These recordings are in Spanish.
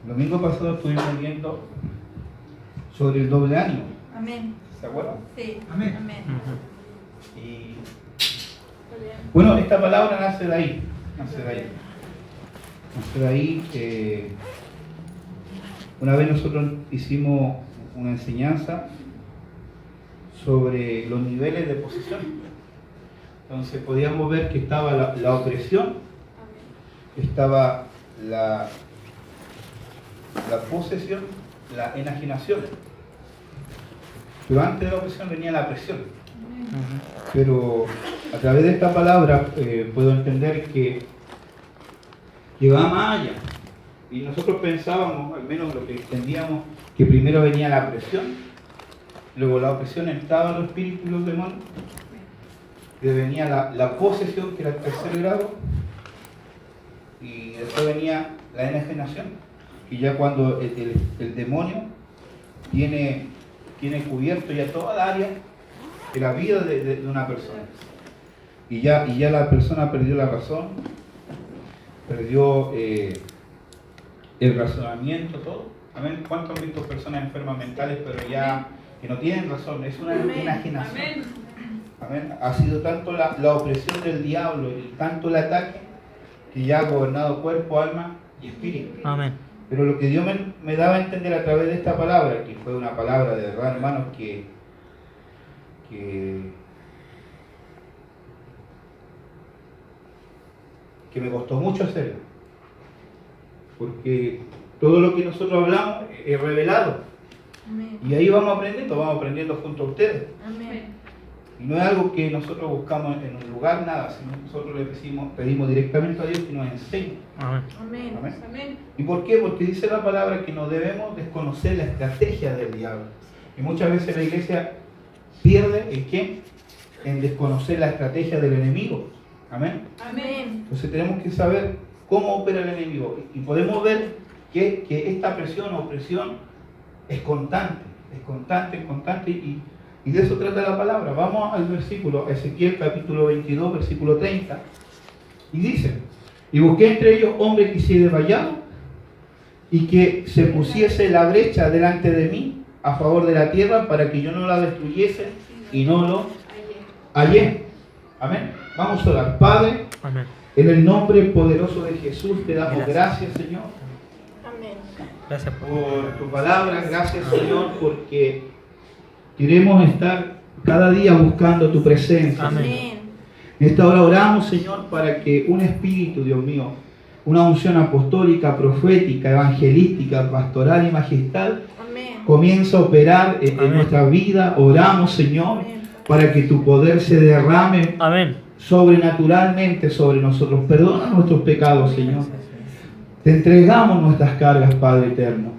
El domingo pasado estuvimos viendo sobre el doble ánimo. Amén. ¿Se acuerdan? Sí. Amén. Amén. Y bueno, esta palabra nace de ahí. Nace de ahí. Una vez nosotros hicimos una enseñanza sobre los niveles de posesión. Entonces podíamos ver que estaba la opresión, estaba la posesión, la enajenación. Pero antes de la opresión venía la presión. Pero a través de esta palabra puedo entender que va más allá. Y nosotros pensábamos, al menos lo que entendíamos, que primero venía la presión, luego la opresión entraba en los espíritus y los demonios, que venía la posesión, que era el tercer grado, y después venía la enajenación, y ya cuando el demonio tiene cubierto ya toda el área de la vida de una persona, y ya la persona perdió la razón, perdió el razonamiento, todo. Amén. ¿Cuántos han visto personas enfermas mentales pero ya que no tienen razón? Es una enajenación. Amén. Ha sido tanto la opresión del diablo y tanto el ataque que ya ha gobernado cuerpo, alma y espíritu. Amén. Pero lo que Dios me daba a entender a través de esta palabra, que fue una palabra de verdad, hermanos, que me costó mucho hacerlo, porque todo lo que nosotros hablamos es revelado. Amén. Y ahí vamos aprendiendo junto a ustedes. Amén. Y no es algo que nosotros buscamos en un lugar, nada, sino nosotros le pedimos directamente a Dios que nos enseñe. Amén. Amén. Amén. Amén. ¿Y por qué? Porque dice la palabra que no debemos desconocer la estrategia del diablo. Y muchas veces la iglesia pierde ¿en qué? En desconocer la estrategia del enemigo. Amén. Amén. Entonces tenemos que saber cómo opera el enemigo. Y podemos ver que esta presión o opresión es constante, y de eso trata la palabra. Vamos al versículo, Ezequiel capítulo 22, versículo 30, y dice: y busqué entre ellos hombre que hiciera vallado y que se pusiese la brecha delante de mí a favor de la tierra para que yo no la destruyese y no lo hallé. Amén. Vamos a orar. Padre, Amén. en el nombre poderoso de Jesús te damos gracias, Señor, Amén. Gracias por tu palabra. Gracias, Señor, porque queremos estar cada día buscando tu presencia. Amén. Señor. En esta hora oramos, Señor, para que un espíritu, Dios mío, una unción apostólica, profética, evangelística, pastoral y magistral Amén. comienza a operar en Amén. nuestra vida. Oramos, Señor, Amén. para que tu poder se derrame Amén. sobrenaturalmente sobre nosotros. Perdona nuestros pecados, Señor. Te entregamos nuestras cargas, Padre eterno.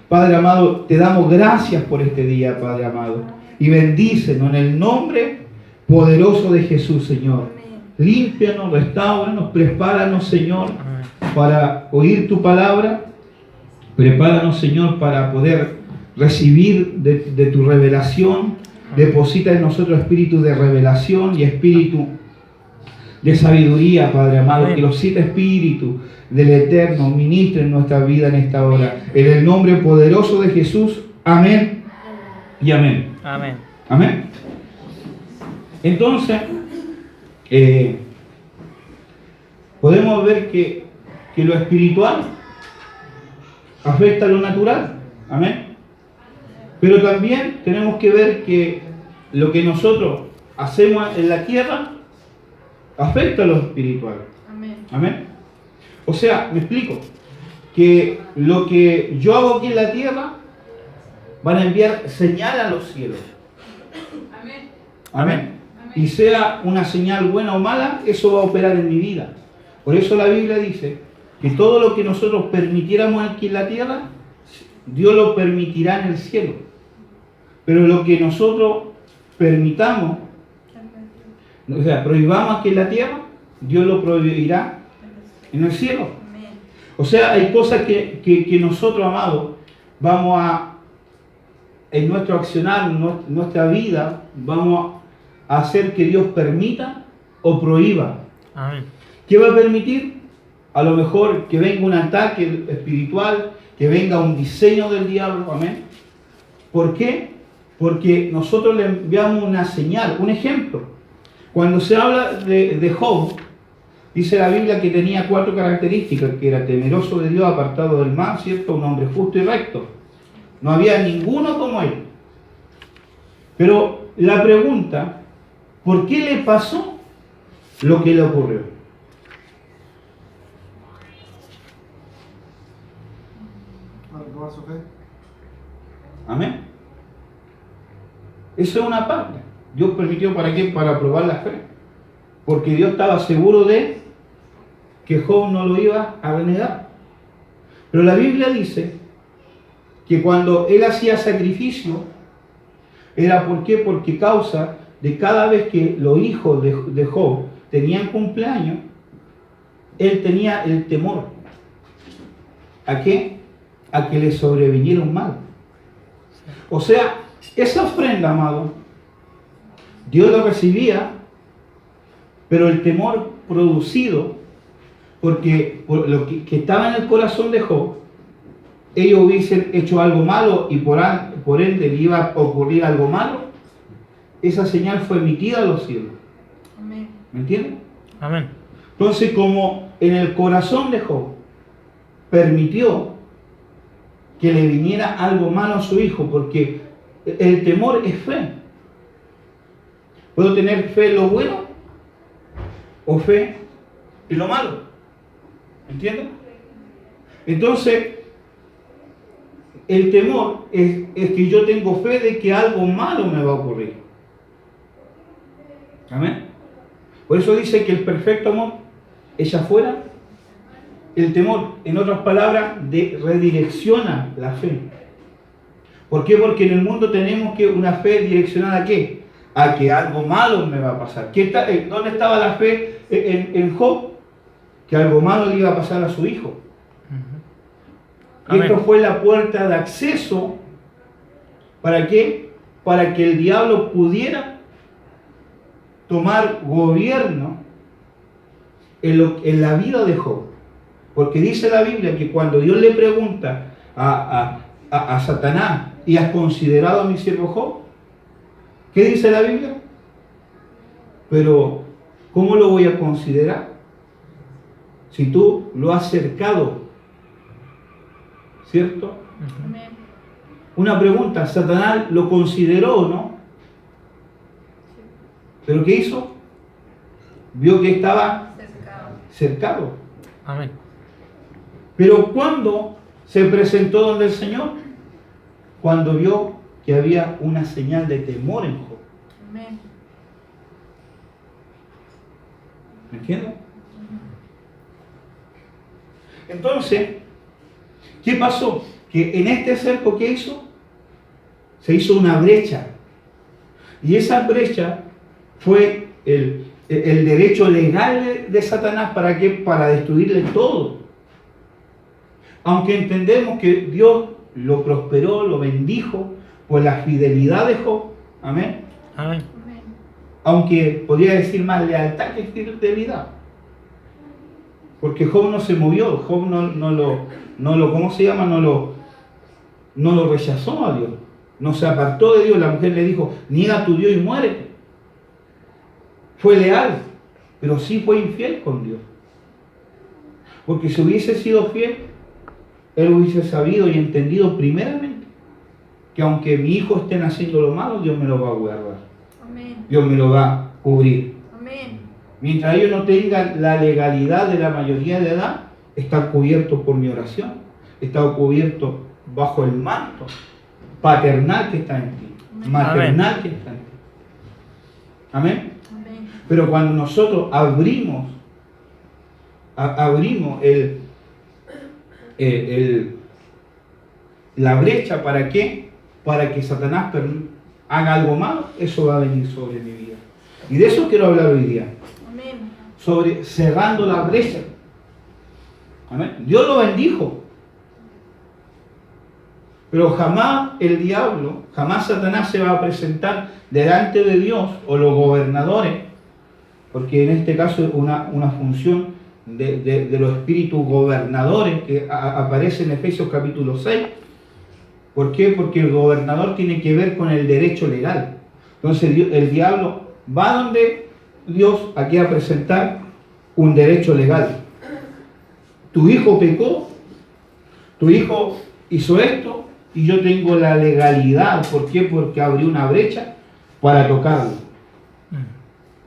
Padre amado, te damos gracias por este día, Padre amado. Y bendícenos en el nombre poderoso de Jesús, Señor. Límpianos, restauranos, prepáranos, Señor, Amén. para oír tu palabra. Prepáranos, Señor, para poder recibir de tu revelación. Deposita en nosotros espíritu de revelación y espíritu de sabiduría, Padre amado. Amén. Que los 7 espíritus del Eterno ministren nuestra vida en esta hora. En el nombre poderoso de Jesús. Amén y amén. Amén. Amén. Entonces, podemos ver que lo espiritual afecta a lo natural. Amén. Pero también tenemos que ver que lo que nosotros hacemos en la tierra afecta a lo espiritual. Amén. Amén. O sea, me explico, que lo que yo hago aquí en la tierra van a enviar señal a los cielos. Amén. Amén. Y sea una señal buena o mala, eso va a operar en mi vida. Por eso la Biblia dice que todo lo que nosotros permitiéramos aquí en la tierra, Dios lo permitirá en el cielo. Pero lo que nosotros permitamos, o sea, prohibamos aquí en la tierra, Dios lo prohibirá en el cielo. Amén. O sea, hay cosas que nosotros, amados, vamos a, en nuestro accionar, en nuestra vida, vamos a hacer que Dios permita o prohíba. Amén. ¿Qué va a permitir? A lo mejor que venga un ataque espiritual, que venga un diseño del diablo, amén. ¿Por qué? Porque nosotros le enviamos una señal, un ejemplo. Cuando se habla de Job, dice la Biblia que tenía 4 características, que era temeroso de Dios, apartado del mal, ¿cierto? Un hombre justo y recto. No había ninguno como él. Pero la pregunta, ¿por qué le pasó lo que le ocurrió? Para probar su fe. Amén. Eso es una parte. Dios permitió para qué? Para probar la fe. Porque Dios estaba seguro de que Job no lo iba a renegar. Pero la Biblia dice que cuando él hacía sacrificio, era ¿por qué? Porque causa de cada vez que los hijos de Job tenían cumpleaños, él tenía el temor. ¿A qué? A que le sobreviniera un mal. O sea, esa ofrenda, amado, Dios lo recibía, pero el temor producido, porque por lo que estaba en el corazón de Job, ellos hubiesen hecho algo malo y por ende le iba a ocurrir algo malo, esa señal fue emitida a los cielos. Amén. ¿Me entienden? Amén. Entonces, como en el corazón de Job permitió que le viniera algo malo a su hijo, porque el temor es fe. Puedo tener fe en lo bueno o fe en lo malo. ¿Entienden? Entonces, el temor es que yo tengo fe de que algo malo me va a ocurrir. Amén. Por eso dice que el perfecto amor echa fuera el temor. En otras palabras, redirecciona la fe. ¿Por qué? Porque en el mundo tenemos que una fe direccionada ¿a qué? A que algo malo me va a pasar. ¿Dónde estaba la fe en Job? Que algo malo le iba a pasar a su hijo. Y esto fue la puerta de acceso. ¿Para qué? Para que el diablo pudiera tomar gobierno en la vida de Job. Porque dice la Biblia que cuando Dios le pregunta a Satanás, ¿y has considerado a mi siervo Job? ¿Qué dice la Biblia? Pero, ¿cómo lo voy a considerar? Si tú lo has cercado, ¿cierto? Amén. Una pregunta, ¿Satanás lo consideró o no? ¿Pero qué hizo? Vio que estaba cercado. Amén. Pero ¿cuándo se presentó donde el Señor? Cuando vio que había una señal de temor en Job. Amén. ¿Me entienden? Entonces, ¿qué pasó? Que en este cerco, ¿qué hizo? Se hizo una brecha. Y esa brecha fue el derecho legal de Satanás. ¿Para qué? Para destruirle todo. Aunque entendemos que Dios lo prosperó, lo bendijo por la fidelidad de Job. Amén. Amén. Amén. Aunque podría decir más lealtad que fidelidad. Porque Job no se movió, Job no lo ¿cómo se llama? No lo rechazó a Dios. No se apartó de Dios. La mujer le dijo, niega a tu Dios y muérete. Fue leal, pero sí fue infiel con Dios. Porque si hubiese sido fiel, él hubiese sabido y entendido primeramente que aunque mi hijo esté haciendo lo malo, Dios me lo va a guardar. Amén. Dios me lo va a cubrir. Amén. Mientras ellos no tengan la legalidad de la mayoría de edad, están cubiertos por mi oración. Están cubiertos bajo el manto paternal que está en ti, maternal que está en ti. Amén. Amén. Pero cuando nosotros abrimos la brecha, ¿para qué? Para que Satanás haga algo malo, eso va a venir sobre mi vida. Y de eso quiero hablar hoy día. Amén. Sobre cerrando la brecha. Amén. Dios lo bendijo. Pero jamás el diablo, jamás Satanás se va a presentar delante de Dios o los gobernadores, porque en este caso es una función de los espíritus gobernadores que aparece en Efesios capítulo 6. ¿Por qué? Porque el gobernador tiene que ver con el derecho legal. Entonces el diablo va donde Dios aquí a presentar un derecho legal. Tu hijo pecó, tu hijo hizo esto y yo tengo la legalidad. ¿Por qué? Porque abrí una brecha para tocarlo.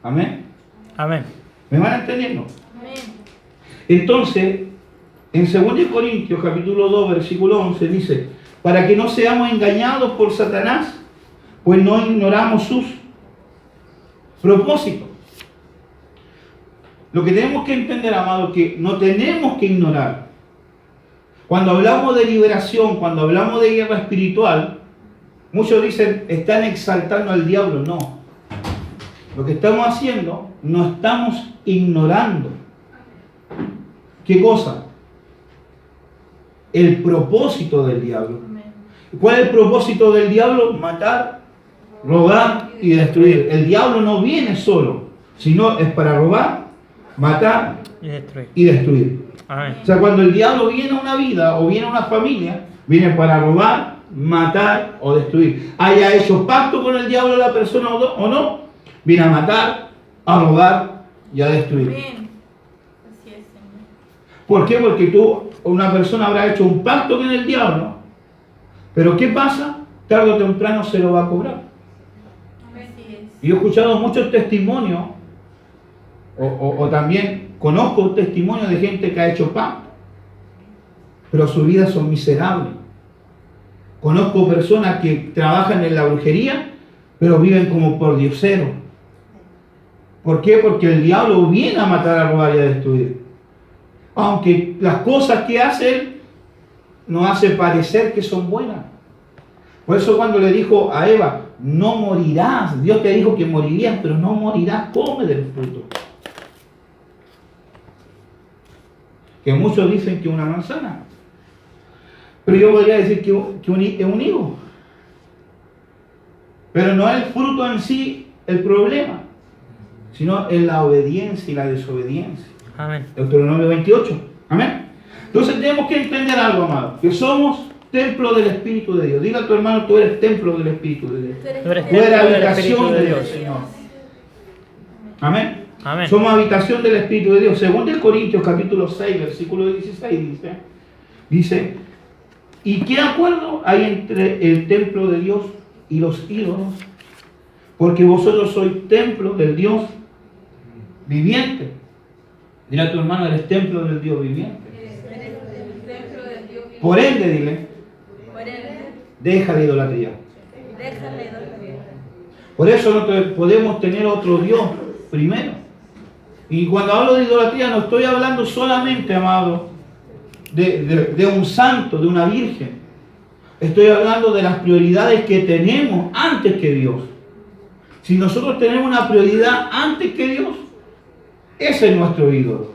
Amén. Amén. ¿Me van entendiendo? Amén. Entonces, en 2 Corintios capítulo 2, versículo 11 dice, para que no seamos engañados por Satanás, pues no ignoramos sus propósitos. Lo que tenemos que entender, amado, que no tenemos que ignorar. Cuando hablamos de liberación, cuando hablamos de guerra espiritual, muchos dicen, están exaltando al diablo. No. Lo que estamos haciendo, no estamos ignorando. ¿Qué cosa? El propósito del diablo. ¿Cuál es el propósito del diablo? Matar, robar y destruir. El diablo no viene solo, sino es para robar, matar y destruir. Amén. O sea, cuando el diablo viene a una vida o viene a una familia, viene para robar, matar o destruir. Haya hecho pacto con el diablo la persona o no, viene a matar, a robar y a destruir. Amén. Así es, Señor. ¿Por qué? Porque una persona habrá hecho un pacto con el diablo, pero ¿qué pasa? Tarde o temprano se lo va a cobrar. Así es. Y yo he escuchado muchos testimonios, o también conozco testimonios de gente que ha hecho pacto, pero sus vidas son miserables. Conozco personas que trabajan en la brujería, pero viven como por dioseros. ¿Por qué? Porque el diablo viene a matar, a robar y a destruir. Aunque las cosas que hace él nos hace parecer que son buenas. Por eso cuando le dijo a Eva, no morirás, Dios te dijo que morirías, pero no morirás, come del fruto. Que muchos dicen que una manzana. Pero yo podría decir que es un higo. Pero no es el fruto en sí el problema, sino en la obediencia y la desobediencia. Amén. Deuteronomio 28. Amén. Entonces tenemos que entender algo, amado, que somos templo del Espíritu de Dios. Diga a tu hermano, tú eres templo del Espíritu de Dios. Tú eres Tú eres Tú eres templo del habitación Espíritu de de Dios, Dios. Señor. Amén. Amén. Somos habitación del Espíritu de Dios. Según de Corintios capítulo 6, versículo 16 dice, ¿y qué acuerdo hay entre el templo de Dios y los ídolos? Porque vosotros sois templo del Dios viviente. Dile a tu hermano, eres templo del Dios viviente. el templo de Dios. Por ende, dile, Por ende, deja de idolatría. déjale dormir. Por eso no podemos tener otro Dios primero. Y cuando hablo de idolatría no estoy hablando solamente, amado, de un santo, de una virgen. Estoy hablando de las prioridades que tenemos antes que Dios. Si nosotros tenemos una prioridad antes que Dios, ese es nuestro ídolo.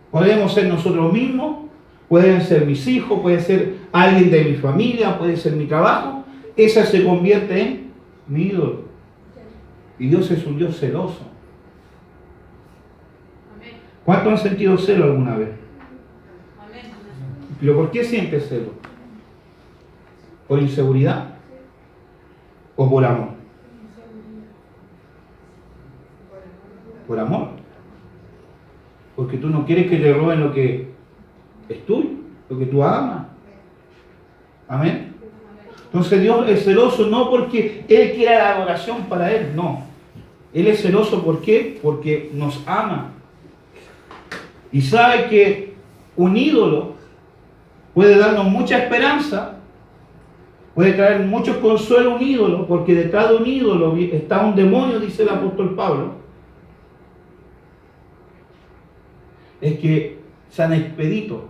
Podemos ser nosotros mismos, pueden ser mis hijos, puede ser alguien de mi familia, puede ser mi trabajo. Esa se convierte en mi ídolo. Y Dios es un Dios celoso. Amén. ¿Cuántos han sentido celo alguna vez? Amén. ¿Pero por qué sientes celo? ¿Por inseguridad? ¿O por amor? Por amor. Porque tú no quieres que te roben lo que es tuyo, lo que tú amas. Amén. Entonces Dios es celoso no porque Él quiera la adoración para Él, no. Él es celoso, ¿por qué? Porque nos ama. Y sabe que un ídolo puede darnos mucha esperanza, puede traer mucho consuelo a un ídolo, porque detrás de un ídolo está un demonio, dice el apóstol Pablo. Es que San Expedito,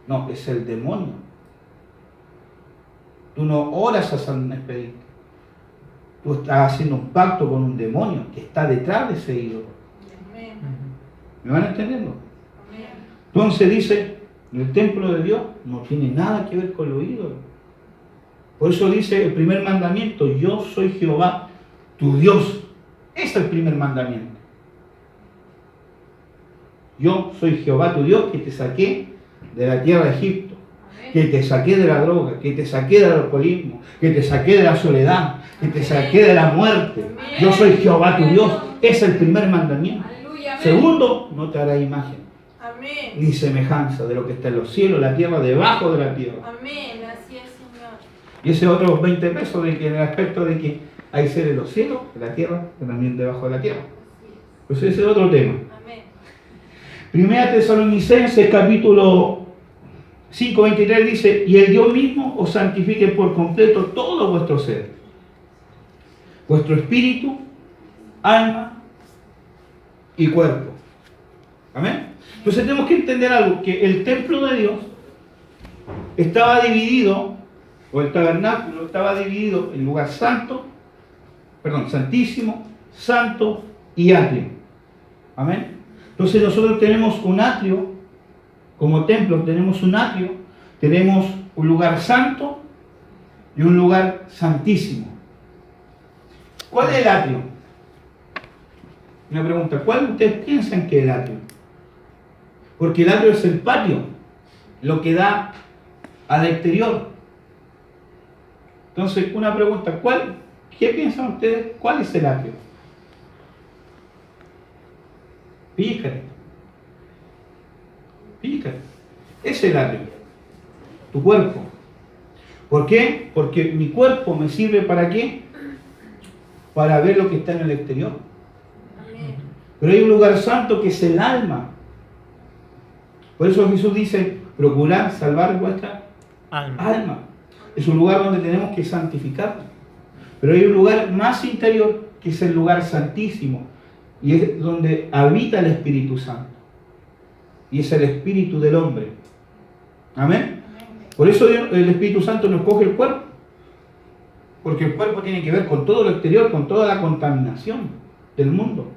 no, es el demonio. Tú no oras a San Expedito. Tú estás haciendo un pacto con un demonio que está detrás de ese ídolo. Amén. ¿Me van entendiendo? Amén. Entonces dice, el templo de Dios no tiene nada que ver con los ídolos. Por eso dice el primer mandamiento, yo soy Jehová, tu Dios. Ese es el primer mandamiento. Yo soy Jehová tu Dios que te saqué de la tierra de Egipto, que te saqué de la droga, que te saqué del alcoholismo, que te saqué de la soledad, que te saqué de la muerte. Yo soy Jehová tu Dios. Es el primer mandamiento. Aleluya. Amén. Segundo, no te harás imagen Amén. ni semejanza de lo que está en los cielos, la tierra, debajo de la tierra. Amén. Así es, Señor. Y ese otros 20 pesos de que en el aspecto de que hay seres en los cielos, en la tierra, y también debajo de la tierra. Pues ese es otro tema. Amén. Primera Tesalonicenses capítulo 5:23 dice: y el Dios mismo os santifique por completo todo vuestro ser, vuestro espíritu, alma y cuerpo. Amén. Entonces tenemos que entender algo, que el templo de Dios estaba dividido, o el tabernáculo estaba dividido en lugar santo, santísimo, santo y atrio. Amén. Entonces nosotros tenemos un atrio, como templo tenemos un atrio, tenemos un lugar santo y un lugar santísimo. ¿Cuál es el atrio? Una pregunta, ¿cuál ustedes piensan que es el atrio? Porque el atrio es el patio, lo que da al exterior. Entonces, una pregunta, ¿qué piensan ustedes? ¿Cuál es el atrio? Pícate. Es el atrio, tu cuerpo. ¿Por qué? Porque mi cuerpo me sirve ¿para qué? Para ver lo que está en el exterior. Amén. Pero hay un lugar santo que es el alma. Por eso Jesús dice, procurad salvar vuestra alma. Es un lugar donde tenemos que santificarla. Pero hay un lugar más interior que es el lugar santísimo. Y es donde habita el Espíritu Santo. Y es el espíritu del hombre. Amén. Por eso el Espíritu Santo nos coge el cuerpo. Porque el cuerpo tiene que ver con todo lo exterior, con toda la contaminación del mundo.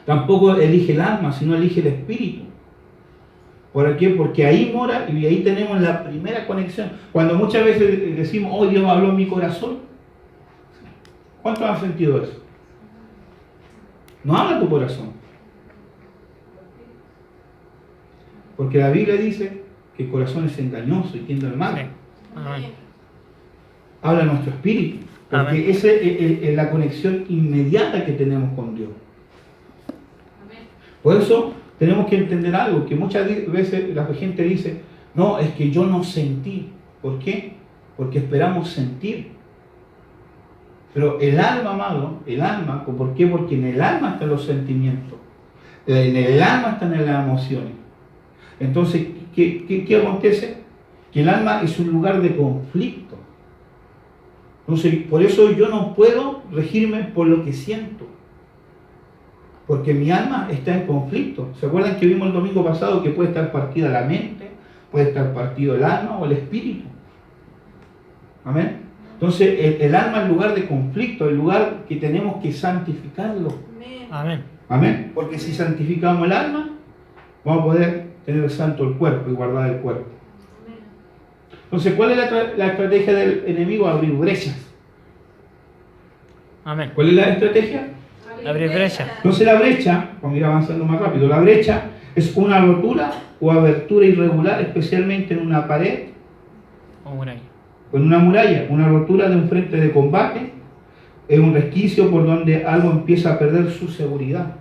Tampoco elige el alma, sino elige el espíritu. ¿Por qué? Porque ahí mora y ahí tenemos la primera conexión. Cuando muchas veces decimos, oh, Dios habló en mi corazón. ¿Cuántos han sentido eso? No habla tu corazón. Porque la Biblia dice que el corazón es engañoso y tiende al mal. Sí. Amén. Habla nuestro espíritu. Porque Amén. esa es la conexión inmediata que tenemos con Dios. Amén. Por eso tenemos que entender algo, que muchas veces la gente dice, no, es que yo no sentí. ¿Por qué? Porque esperamos sentir. Pero el alma, amado, el alma, ¿por qué? Porque en el alma están los sentimientos. En el alma están las emociones. Entonces, ¿qué acontece? Que el alma es un lugar de conflicto. Entonces, por eso yo no puedo regirme por lo que siento. Porque mi alma está en conflicto. ¿Se acuerdan que vimos el domingo pasado que puede estar partida la mente, puede estar partido el alma o el espíritu? Amén. Entonces, el alma es el lugar de conflicto, el lugar que tenemos que santificarlo. Amén. Amén. Amén. Porque si santificamos el alma, vamos a poder tener santo el cuerpo y guardar el cuerpo. Amén. Entonces, ¿cuál es la estrategia del enemigo? Abrir brechas. Amén. ¿Cuál es la estrategia? Abrir brecha. Entonces la brecha, vamos a ir avanzando más rápido, la brecha es una rotura o abertura irregular, especialmente en una pared O muralla. o en una muralla. Una rotura de un frente de combate es un resquicio por donde algo empieza a perder su seguridad,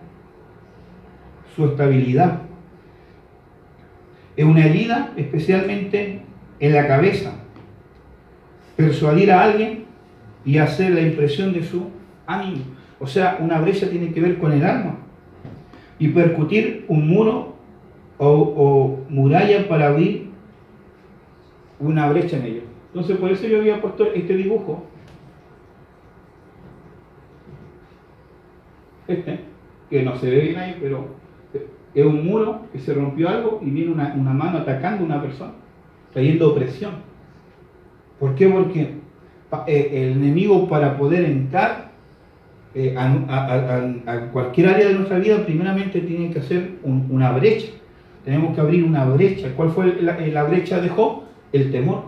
su estabilidad. Es una herida, especialmente en la cabeza. Persuadir a alguien y hacer la impresión de su ánimo. O sea, una brecha tiene que ver con el alma. Y percutir un muro o muralla para abrir una brecha en ello. Entonces, por eso yo había puesto este dibujo. Que no se ve bien ahí, pero es un muro que se rompió algo y viene una mano atacando a una persona, trayendo opresión. ¿Por qué? Porque el enemigo, para poder entrar a cualquier área de nuestra vida, primeramente tiene que hacer una brecha. Tenemos que abrir una brecha. ¿Cuál fue la brecha de Job? El temor.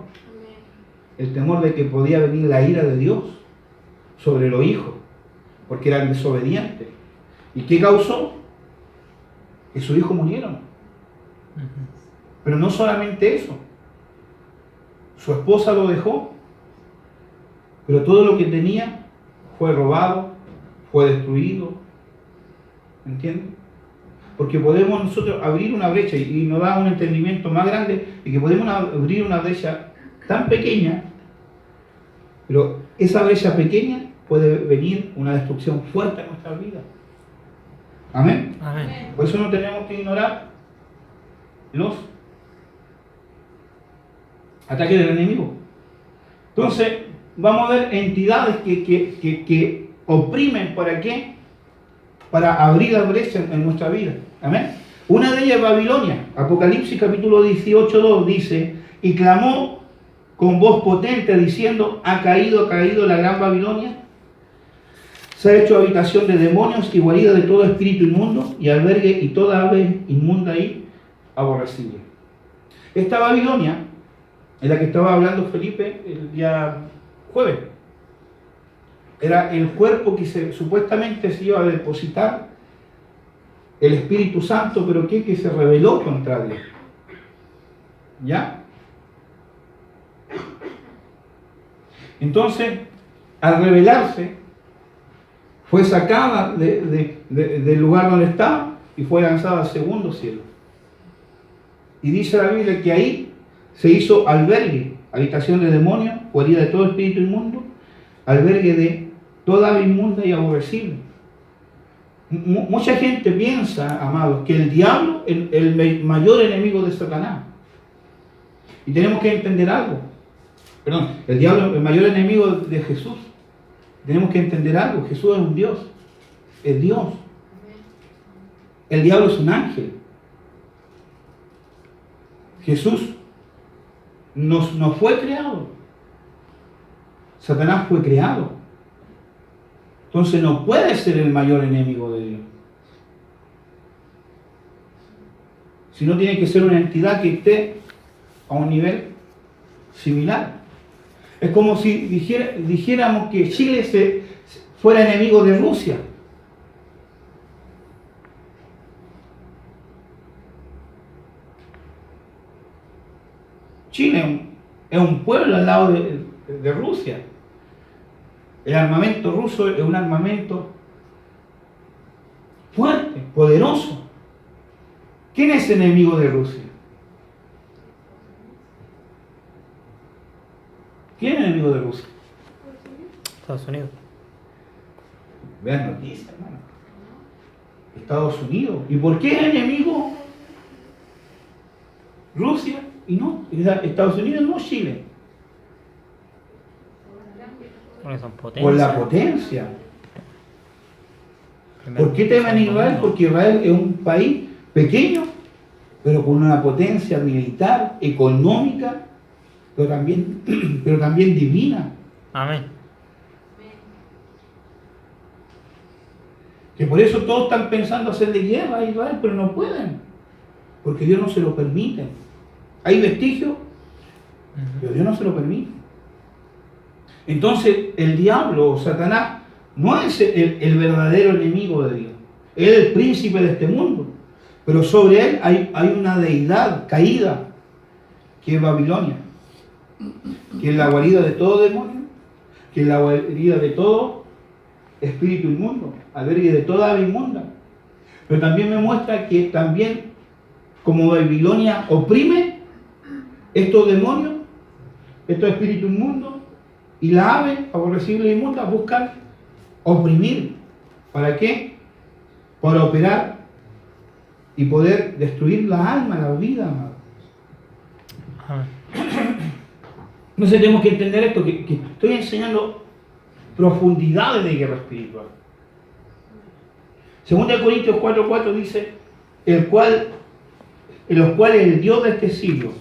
El temor de que podía venir la ira de Dios sobre los hijos, porque eran desobedientes. ¿Y qué causó? que sus hijos murieron. Pero no solamente eso. Su esposa lo dejó, pero todo lo que tenía fue robado, fue destruido. ¿Entienden? Porque podemos nosotros abrir una brecha y nos da un entendimiento más grande de que podemos abrir una brecha tan pequeña, pero esa brecha pequeña puede venir una destrucción fuerte en nuestra vida. Amén. Amén. Por eso no tenemos que ignorar los ataques del enemigo. Entonces, vamos a ver entidades que oprimen. ¿Para qué? Para abrir la brecha en nuestra vida. Amén. Una de ellas es Babilonia. Apocalipsis capítulo 18:2 dice: y clamó con voz potente diciendo: ha caído la gran Babilonia. Se ha hecho habitación de demonios y guarida de todo espíritu inmundo y albergue y toda ave inmunda y aborrecible. Esta Babilonia es la que estaba hablando Felipe el día jueves. Era el cuerpo que supuestamente se iba a depositar el Espíritu Santo, pero que se rebeló contra Dios. ¿Ya? Entonces, al rebelarse, fue sacada del lugar donde estaba y fue lanzada al segundo cielo. Y dice la Biblia que ahí se hizo albergue, habitación de demonios, guarida de todo espíritu inmundo, albergue de toda ave inmunda y aborrecible. Mucha gente piensa, amados, que el diablo es el mayor enemigo de Satanás. Y tenemos que entender algo. Perdón, el diablo es el mayor enemigo de Jesús. Tenemos que entender algo. Jesús es un Dios. Es Dios. El diablo es un ángel. Jesús no fue creado. Satanás fue creado. Entonces no puede ser el mayor enemigo de Dios. Sino tiene que ser una entidad que esté a un nivel similar. Es como si dijéramos que Chile fuera enemigo de Rusia. Chile es un pueblo al lado de Rusia. El armamento ruso es un armamento fuerte, poderoso. ¿Quién es enemigo de Rusia? ¿Quién es enemigo de Rusia? Estados Unidos. Vean noticias, hermano. Estados Unidos. ¿Y por qué es enemigo Rusia y no Estados Unidos, no Chile? Porque son potencias. Por la potencia. Primero, ¿Por qué temen a Israel? son Porque Israel es un país pequeño, pero con una potencia militar, económica, pero también divina. Amén. Que por eso todos están pensando hacerle guerra a Israel, pero no pueden, porque Dios no se lo permite. Hay vestigios, pero Dios no se lo permite. Entonces el diablo o Satanás no es el verdadero enemigo de Dios. Él es el príncipe de este mundo, pero sobre él hay una deidad caída, que es Babilonia, que es la guarida de todo demonio, que es la guarida de todo espíritu inmundo, albergue de toda ave inmunda. Pero también me muestra que también, como Babilonia oprime estos demonios, estos espíritus inmundos, y la ave aborrecible e inmunda buscan oprimir. ¿Para qué? Para operar y poder destruir la alma, la vida, amado. Entonces tenemos que entender esto, que estoy enseñando profundidades de guerra espiritual. 2 Corintios 4:4 dice: en los cuales el Dios de este siglo,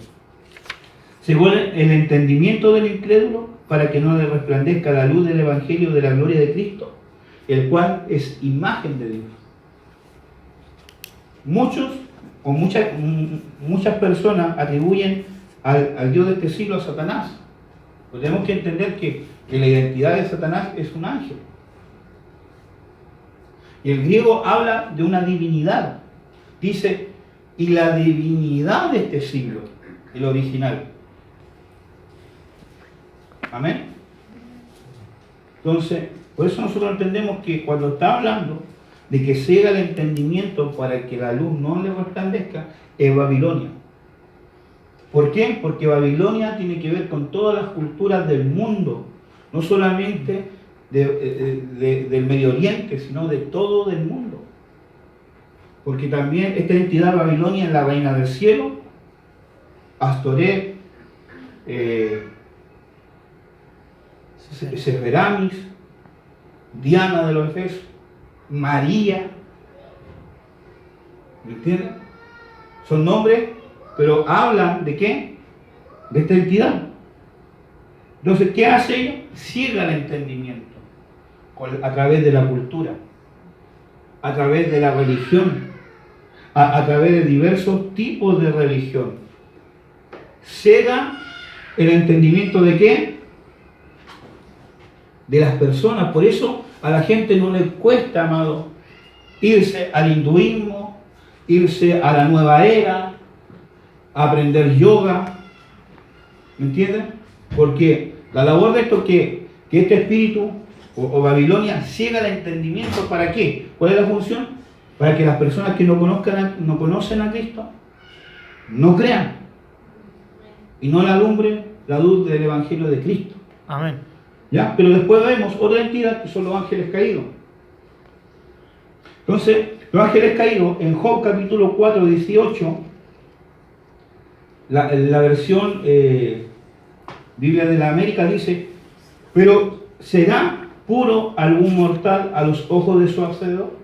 según el entendimiento del incrédulo, para que no le resplandezca la luz del Evangelio de la gloria de Cristo, el cual es imagen de Dios. Muchas personas atribuyen al Dios de este siglo a Satanás. Pues tenemos que entender que la identidad de Satanás es un ángel. Y el griego habla de una divinidad. Dice, y la divinidad de este siglo, el original. Amén. Entonces, por eso nosotros entendemos que cuando está hablando de que ciega el entendimiento para que la luz no le resplandezca, es Babilonia. ¿Por qué? Porque Babilonia tiene que ver con todas las culturas del mundo, no solamente del Medio Oriente, sino de todo el mundo. Porque también esta entidad Babilonia es la reina del cielo, Astoret, Seferamis, Diana de los Efesios, María. ¿Me entienden? Son nombres, pero hablan de qué? De esta entidad. Entonces, ¿qué hace ella? Ciega el entendimiento a través de la cultura, a través de la religión, a través de diversos tipos de religión. Ciega el entendimiento de qué? De las personas. Por eso a la gente no le cuesta, amado, irse al hinduismo, irse a la nueva era, a aprender yoga. ¿Me entienden? Porque la labor de esto es que este espíritu o Babilonia ciega el entendimiento. ¿Para qué? ¿Cuál es la función? Para que las personas que no conocen a Cristo no crean y no le alumbren la luz del Evangelio de Cristo. Amén. ¿Ya? Pero después vemos otra entidad que son los ángeles caídos. Entonces, los ángeles caídos, en Job capítulo 4, 18, la versión Biblia de la América dice, pero ¿será puro algún mortal a los ojos de su Hacedor?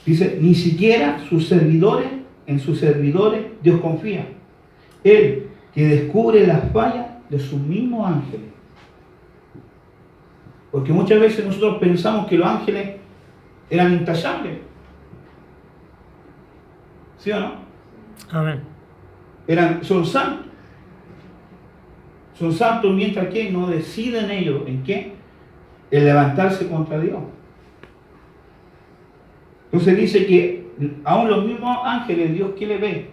Dice, ni siquiera en sus servidores Dios confía. Él que descubre las fallas de sus mismos ángeles. Porque muchas veces nosotros pensamos que los ángeles eran intachables. ¿Sí o no? Amén. Son santos. Son santos mientras que no deciden ellos en qué? En levantarse contra Dios. Entonces dice que aún los mismos ángeles, Dios, ¿qué le ve?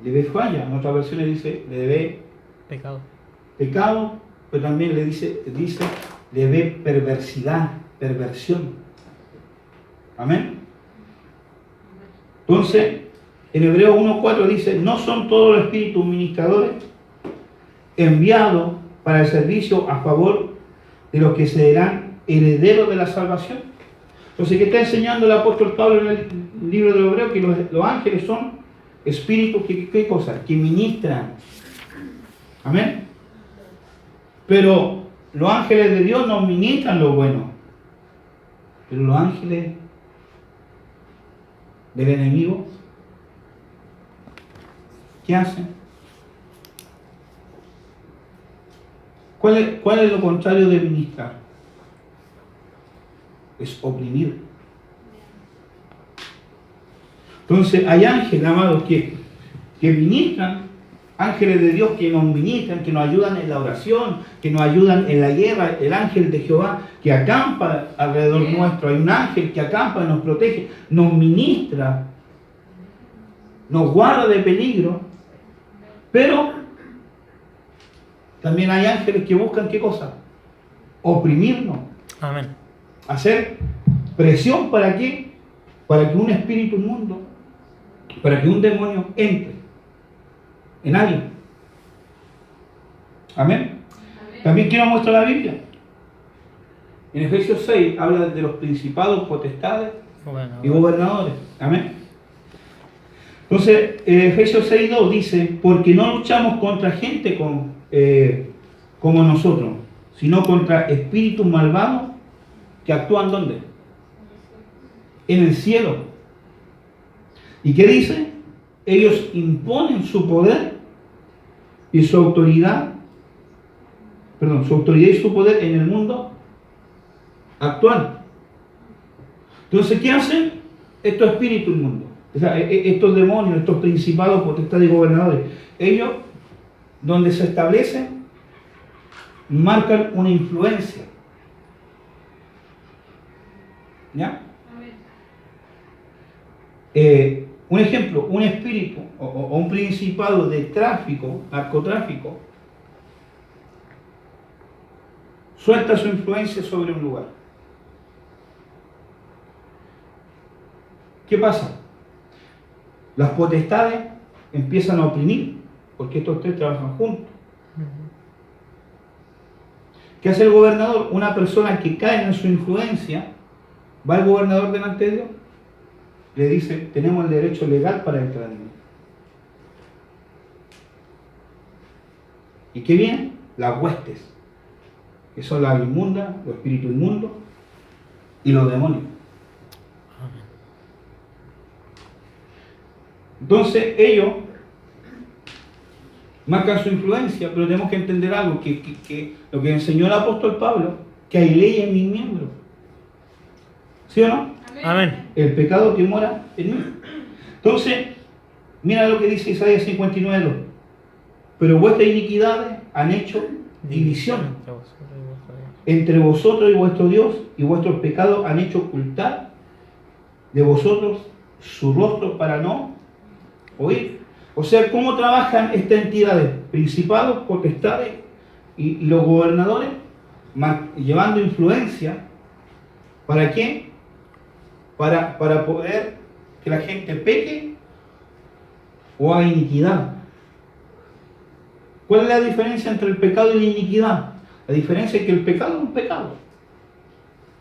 Le ve falla. En otras versiones dice, le ve pecado, pero también le dice, le ve perversidad, perversión. Amén. Entonces, en Hebreos 1:4 dice, no son todos los espíritus ministradores enviados para el servicio a favor de los que serán herederos de la salvación. Entonces, ¿qué está enseñando el apóstol Pablo en el libro de Hebreos? Que los ángeles son espíritus que, ¿qué cosa? Que ministran. Amén. Pero los ángeles de Dios nos ministran lo bueno. Pero los ángeles del enemigo, ¿qué hacen? ¿Cuál es lo contrario de ministrar? Es oprimir. Entonces hay ángeles, amados, que ministran, ángeles de Dios que nos ministran, que nos ayudan en la oración, que nos ayudan en la guerra. El ángel de Jehová que acampa alrededor nuestro. Hay un ángel que acampa y nos protege, nos ministra, nos guarda de peligro. Pero también hay ángeles que buscan, ¿qué cosa? Oprimirnos. Amén. Hacer presión, ¿para qué? Para que un espíritu inmundo, para que un demonio entre en alguien. Amén. También quiero mostrar la Biblia. En Efesios 6 habla de los principados, potestades y gobernadores. Amén. Entonces, Efesios 6:2 dice, porque no luchamos contra gente como nosotros, sino contra espíritus malvados que actúan ¿dónde? En el cielo. ¿Y qué dice? Ellos imponen su poder y su autoridad, su autoridad y su poder en el mundo actual. Entonces, ¿qué hacen estos espíritus inmundos? O sea, estos demonios, estos principados, potestades y gobernadores. Ellos, donde se establecen, marcan una influencia. ¿Ya? Un ejemplo, un espíritu o un principado de tráfico, narcotráfico, suelta su influencia sobre un lugar. ¿Qué pasa? Las potestades empiezan a oprimir, porque estos tres trabajan juntos. ¿Qué hace el gobernador? Una persona que cae en su influencia, va al gobernador delante de Dios, le dice, tenemos el derecho legal para entrar en él. ¿Y qué viene? Las huestes, que son las inmundas, los espíritus inmundos y los demonios. Entonces ellos marcan su influencia, pero tenemos que entender algo, que lo que enseñó el apóstol Pablo, que hay ley en mis miembros. ¿Sí o no? Amén. El pecado que mora en mí. Entonces, mira lo que dice Isaías 59:2. Pero vuestras iniquidades han hecho división entre vosotros y vuestro Dios, y vuestros pecados han hecho ocultar de vosotros su rostro para no oír. O sea, ¿cómo trabajan estas entidades? Principados, potestades y los gobernadores, llevando influencia. ¿Para qué? Para poder que la gente peque o haga iniquidad. ¿Cuál es la diferencia entre el pecado y la iniquidad? La diferencia es que el pecado es un pecado.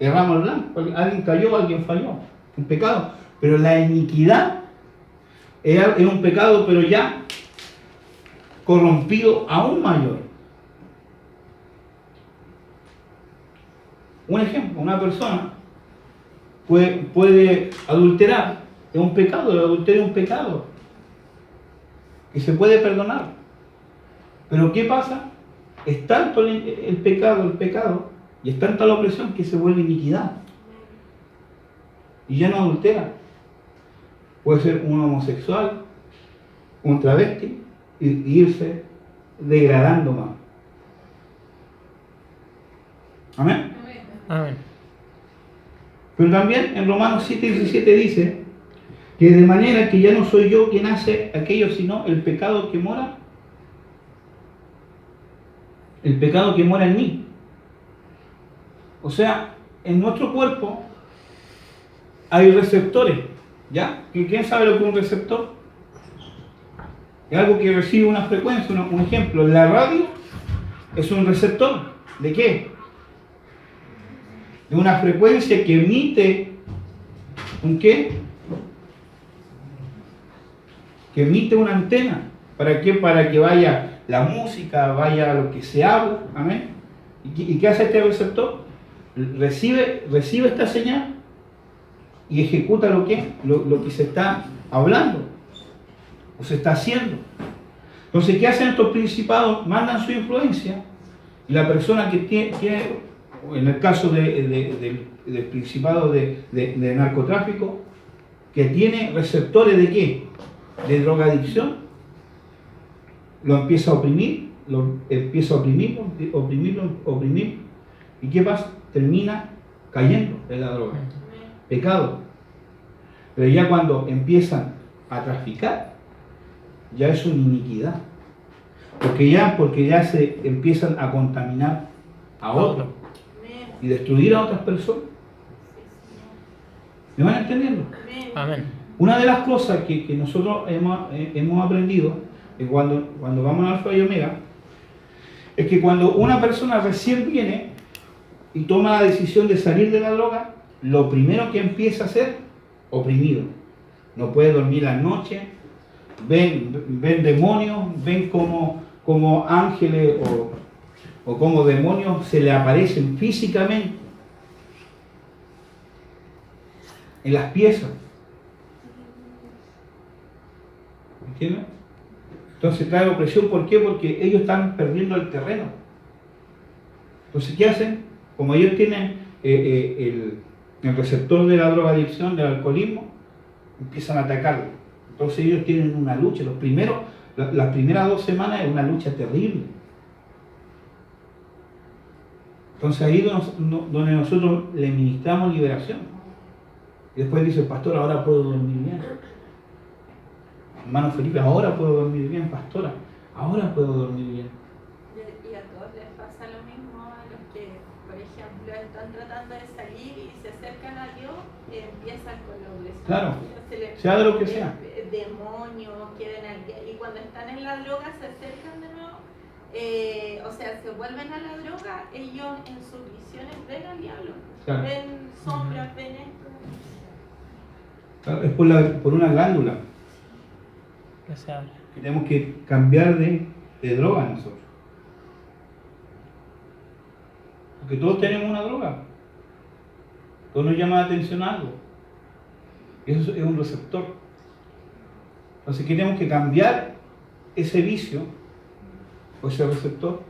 Erramos el blanco, alguien cayó, alguien falló. Un pecado. Pero la iniquidad es un pecado, pero ya corrompido aún mayor. Un ejemplo, una persona puede adulterar, es un pecado, el adulterio es un pecado que se puede perdonar. Pero ¿qué pasa? Es tanto el pecado, y es tanta la opresión que se vuelve iniquidad. Y ya no adultera. Puede ser un homosexual, un travesti, y irse degradando más. Amén. Amén. Pero también en Romanos 7:17 dice que de manera que ya no soy yo quien hace aquello, sino el pecado que mora en mí. O sea, en nuestro cuerpo hay receptores, ¿ya? ¿Quién sabe lo que es un receptor? Es algo que recibe una frecuencia. Un ejemplo, la radio es un receptor. ¿De qué? De una frecuencia que emite ¿un qué? Que emite una antena. ¿Para qué? Para que vaya la música, vaya lo que se habla. Amén. ¿Y qué hace este receptor? Recibe esta señal y ejecuta lo que se está hablando o se está haciendo. Entonces, ¿qué hacen estos principados? Mandan su influencia, y la persona que tiene, en el caso del principado de narcotráfico, que tiene receptores de ¿qué? De drogadicción, lo empieza a oprimir, oprimir, ¿y qué pasa? Termina cayendo en la droga, pecado. Pero ya cuando empiezan a traficar, ya es una iniquidad, porque ya se empiezan a contaminar a otros y destruir a otras personas. ¿Me van entendiendo? Amén. Una de las cosas que nosotros hemos aprendido cuando vamos al Alfa y Omega es que cuando una persona recién viene y toma la decisión de salir de la droga, lo primero que empieza a hacer, oprimido. No puede dormir la noche, ven demonios, ven como ángeles o como demonios se le aparecen físicamente en las piezas. ¿Entiendes? Entonces trae opresión. ¿Por qué? Porque ellos están perdiendo el terreno. Entonces, ¿qué hacen? Como ellos tienen el receptor de la drogadicción, del alcoholismo, empiezan a atacarlo. Entonces ellos tienen una lucha. Las primeras 2 semanas es una lucha terrible. Entonces ahí donde nosotros le ministramos liberación. Y después dice el pastor, ahora puedo dormir bien. Hermano Felipe, ahora puedo dormir bien, pastora, ahora puedo dormir bien. Y a todos les pasa lo mismo, a los que, por ejemplo, están tratando de salir y se acercan a Dios, empiezan con la opresión. Claro, Se les- sea de lo que sea. Demonios, quieren al diablo. Y cuando están en la droga se acercan de nuevo, o sea, se vuelven a la droga, ellos en sus visiones ven al diablo. Claro. Ven sombras, ven esto. Claro, es por una glándula Que se abre. que tenemos que cambiar de droga nosotros. Porque todos tenemos una droga. Todos nos llama la atención algo. Eso es un receptor. Entonces, ¿qué tenemos que cambiar ese vicio o ese receptor?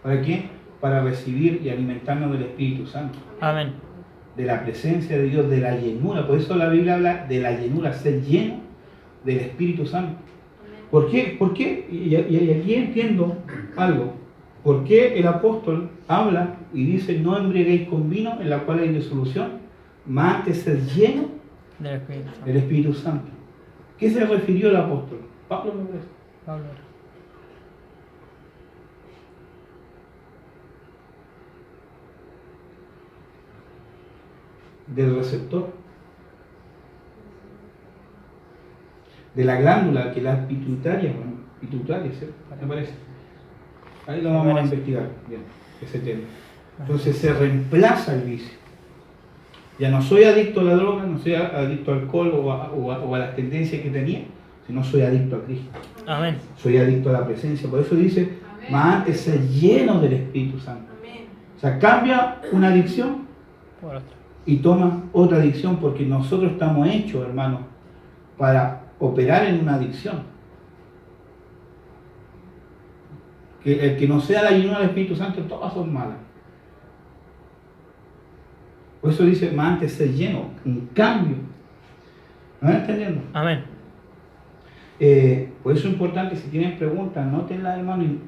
¿Para qué? Para recibir y alimentarnos del Espíritu Santo, Amén. de la presencia de Dios, de la llenura. Por eso la Biblia habla de la llenura, ser lleno del Espíritu Santo. ¿Por qué? ¿Por qué? Y aquí entiendo algo. ¿Por qué el apóstol habla y dice no embriaguéis con vino en la cual hay disolución, más antes ser lleno Del Espíritu Santo. del Espíritu Santo? ¿Qué se refirió el apóstol? Pablo me parece. Pablo. Del receptor, de la glándula que la pituitaria, ¿cierto? ¿Me parece? Ahí lo vamos a investigar bien, ese tema. Entonces se reemplaza el vicio. Ya no soy adicto a la droga, no soy adicto al alcohol o a las tendencias que tenía, sino soy adicto a Cristo. Amén. Soy adicto a la presencia. Por eso dice, Amén. más antes ser lleno del Espíritu Santo. Amén. O sea, cambia una adicción Por otro. y toma otra adicción, porque nosotros estamos hechos, hermanos, para operar en una adicción. Que el que no sea la llenura del Espíritu Santo, todas son malas. Por eso dice, más antes ser lleno, un cambio. ¿Me van entendiendo? Amén. Por eso es importante, si tienen preguntas, anótenlas, hermano, y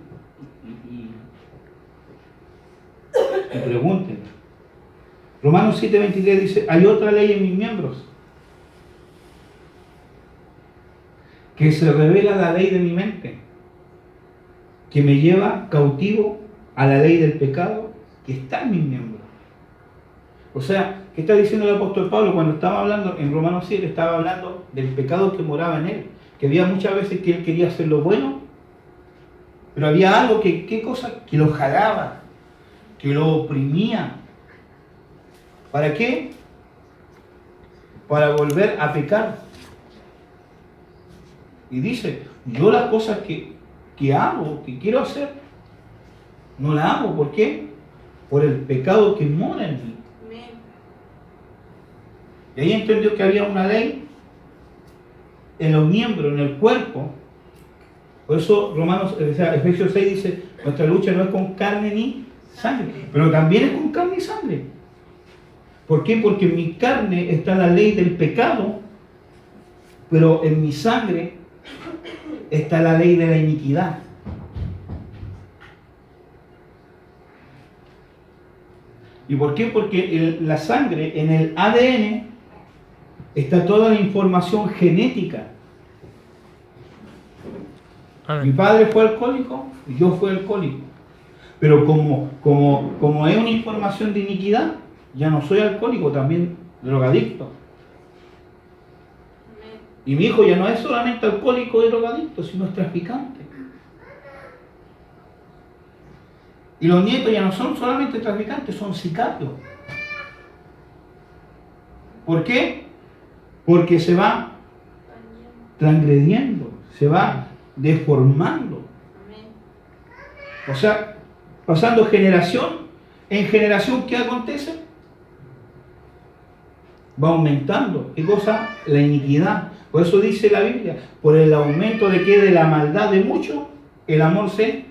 pregúntenlas. Romanos 7:23 dice, hay otra ley en mis miembros, que se revela la ley de mi mente, que me lleva cautivo a la ley del pecado que está en mis miembros. O sea, ¿qué está diciendo el apóstol Pablo? Cuando estaba hablando en Romanos 7, estaba hablando del pecado que moraba en él, que había muchas veces que él quería hacer lo bueno, pero había algo que, ¿qué cosa? Que lo jalaba, que lo oprimía. ¿Para qué? Para volver a pecar. Y dice, yo las cosas que hago, que quiero hacer, no las hago. ¿Por qué? Por el pecado que mora en mí. Amén. Y ahí entendió que había una ley en los miembros, en el cuerpo. Por eso Efesios 6 dice, nuestra lucha no es con carne ni sangre, pero también es con carne y sangre. ¿Por qué? Porque en mi carne está la ley del pecado, pero en mi sangre está la ley de la iniquidad. ¿Y por qué? Porque la sangre, en el ADN, está toda la información genética. Mi Amén. padre fue alcohólico, yo fui alcohólico. Pero como es una información de iniquidad, ya no soy alcohólico, también drogadicto. Amén. Y mi hijo ya no es solamente alcohólico y drogadicto, sino es traficante. Y los nietos ya no son solamente traficantes, son sicarios. ¿Por qué? Porque se va transgrediendo, se va deformando. Amén. O sea, pasando generación en generación, ¿qué acontece? Va aumentando. ¿Qué cosa? La iniquidad. Por eso dice la Biblia, por el aumento de que de la maldad de muchos, el amor se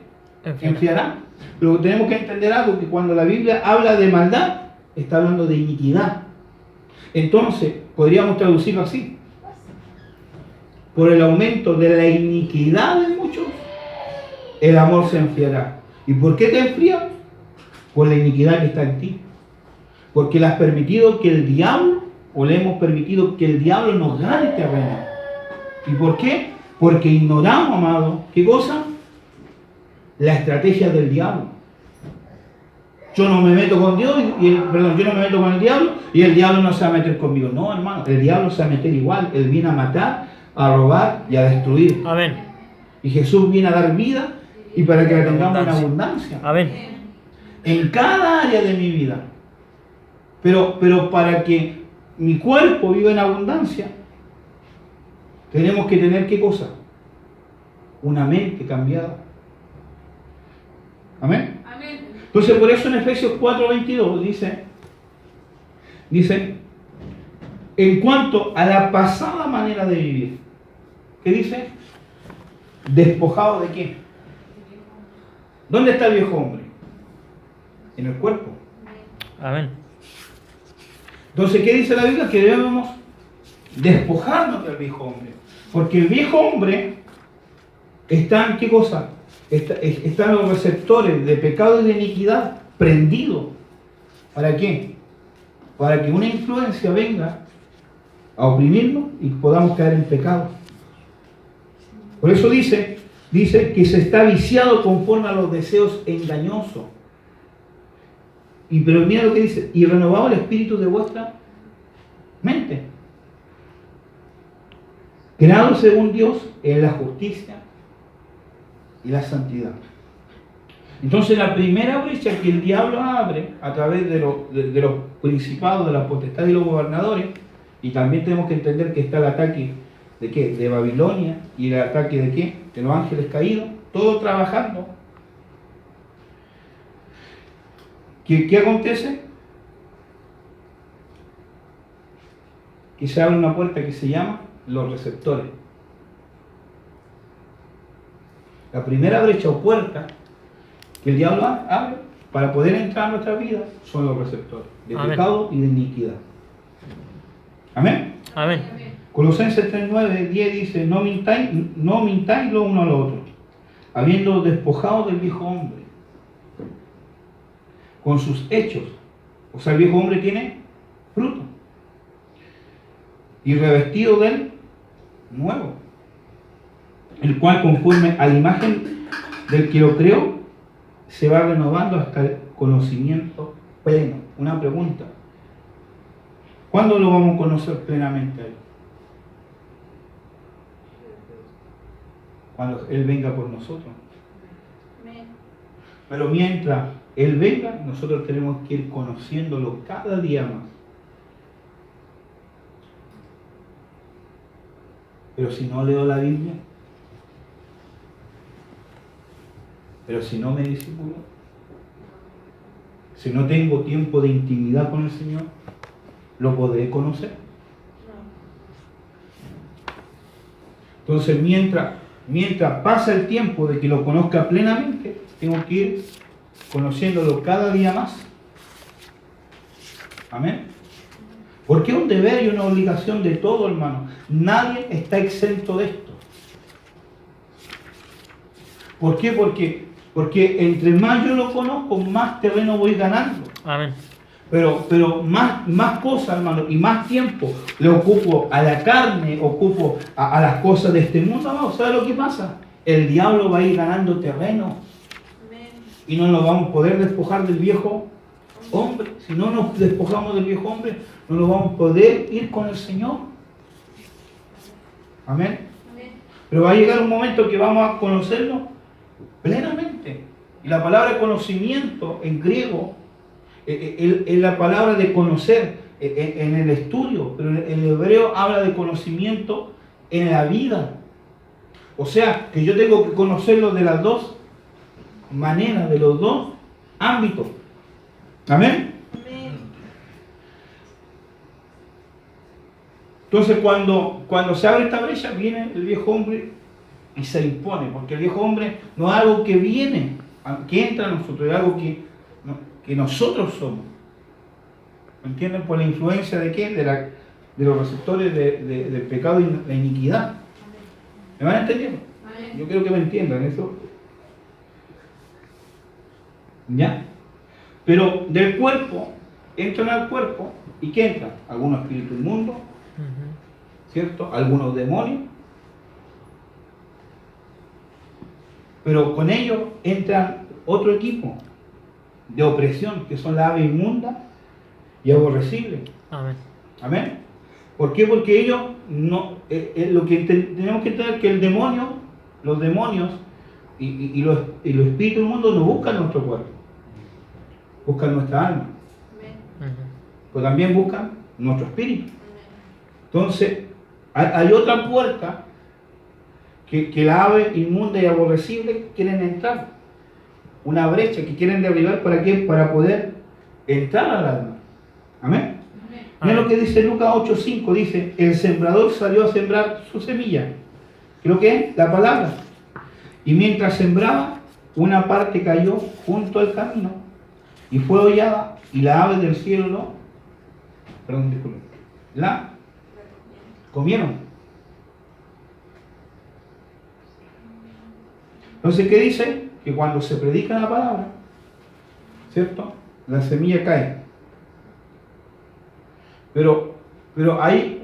enfriará. Pero tenemos que entender algo, que cuando la Biblia habla de maldad, está hablando de iniquidad. Entonces, podríamos traducirlo así. Por el aumento de la iniquidad de muchos, el amor se enfriará. ¿Y por qué te enfría? Por la iniquidad que está en ti. Porque le has permitido que el diablo, o le hemos permitido que el diablo nos gane terreno. ¿Y por qué? Porque ignoramos, amado, ¿qué cosa? La estrategia del diablo. Yo no me meto con Dios, yo no me meto con el diablo y el diablo no se va a meter conmigo. No, hermano, el diablo se va a meter igual. Él viene a matar, a robar y a destruir. Amén. Y Jesús viene a dar vida y para que la tengamos en abundancia. Amén. En cada área de mi vida. Pero para que mi cuerpo viva en abundancia, tenemos que tener ¿qué cosa? Una mente cambiada. Amén. Amén. Entonces por eso en Efesios 4:22 dice, en cuanto a la pasada manera de vivir, ¿qué dice? ¿Despojado de qué? ¿Dónde está el viejo hombre? En el cuerpo. Amén. Entonces, ¿qué dice la Biblia? Que debemos despojarnos del viejo hombre. Porque el viejo hombre está en ¿qué cosa? Están los receptores de pecado y de iniquidad prendidos. ¿Para qué? Para que una influencia venga a oprimirnos y podamos caer en pecado. Por eso dice que se está viciado conforme a los deseos engañosos. Pero mira lo que dice, y renovado el espíritu de vuestra mente. Creado según Dios en la justicia y la santidad. Entonces la primera brecha que el diablo abre a través de los principados, de la potestad y los gobernadores, y también tenemos que entender que está el ataque ¿de qué? De Babilonia, y el ataque ¿de qué? De los ángeles caídos, todo trabajando. ¿Qué acontece? Que se abre una puerta que se llama los receptores. La primera brecha o puerta que el diablo abre para poder entrar a nuestra vida son los receptores de Amén. pecado y de iniquidad. Amén. Amén. Colosenses 3:9-10 dice, no mintáis lo uno al otro, habiendo despojado del viejo hombre con sus hechos. O sea, el viejo hombre tiene fruto. Y revestido del nuevo, el cual conforme a la imagen del que lo creó, se va renovando hasta el conocimiento pleno. Una pregunta. ¿Cuándo lo vamos a conocer plenamente a Él? Cuando Él venga por nosotros. Amén. Pero mientras Él venga, nosotros tenemos que ir conociéndolo cada día más. Pero si no leo la Biblia, pero si no me discipulo, si no tengo tiempo de intimidad con el Señor, ¿lo podré conocer? Entonces, mientras pasa el tiempo de que lo conozca plenamente, tengo que ir conociéndolo cada día más. Amén. Porque es un deber y una obligación de todo, hermano. Nadie está exento de esto. ¿Por qué? Porque entre más yo lo conozco, más terreno voy ganando. Amén. Pero más cosas, hermano, y más tiempo le ocupo a la carne, ocupo a las cosas de este mundo, hermano. ¿Sabe lo que pasa? El diablo va a ir ganando terreno. Amén. Y no nos vamos a poder despojar del viejo hombre. Si no nos despojamos del viejo hombre, no nos vamos a poder ir con el Señor. Amén. Amén. Pero va a llegar un momento que vamos a conocerlo plenamente. Y la palabra conocimiento en griego es la palabra de conocer en el estudio, pero en hebreo habla de conocimiento en la vida. O sea, que yo tengo que conocerlo de las dos maneras, de los dos ámbitos. Amén. Amén. Entonces cuando se abre esta brecha, viene el viejo hombre y se impone, porque el viejo hombre no es algo que viene, que entra a nosotros, es algo que nosotros somos. ¿Me entienden? Por la influencia de qué? De los receptores del pecado y la iniquidad. ¿Me van entendiendo? Amén. Yo quiero que me entiendan eso. ¿Ya? Pero del cuerpo, entran al cuerpo, ¿y qué entran? Algunos espíritus inmundos, Ujú. ¿cierto? Algunos demonios, Pero con ellos entra otro equipo de opresión, que son la ave inmunda y aborrecible. Amén. Amén. ¿Por qué? Porque ellos no, lo que tenemos que entender es que el demonio, los demonios y los espíritus del mundo no buscan nuestro cuerpo, buscan nuestra alma, Amén. Ujú. pero también buscan nuestro espíritu. Amén. Entonces, hay otra puerta que la ave inmunda y aborrecible quieren entrar, una brecha que quieren derribar. ¿Para qué? Para poder entrar al alma. Amén. Mira lo que dice Lucas 8:5, dice, el sembrador salió a sembrar su semilla. Creo que es la palabra. Y mientras sembraba, una parte cayó junto al camino y fue hollada, y las aves del cielo la comieron. Entonces, ¿qué dice? Que cuando se predica la palabra, ¿cierto? La semilla cae. Pero hay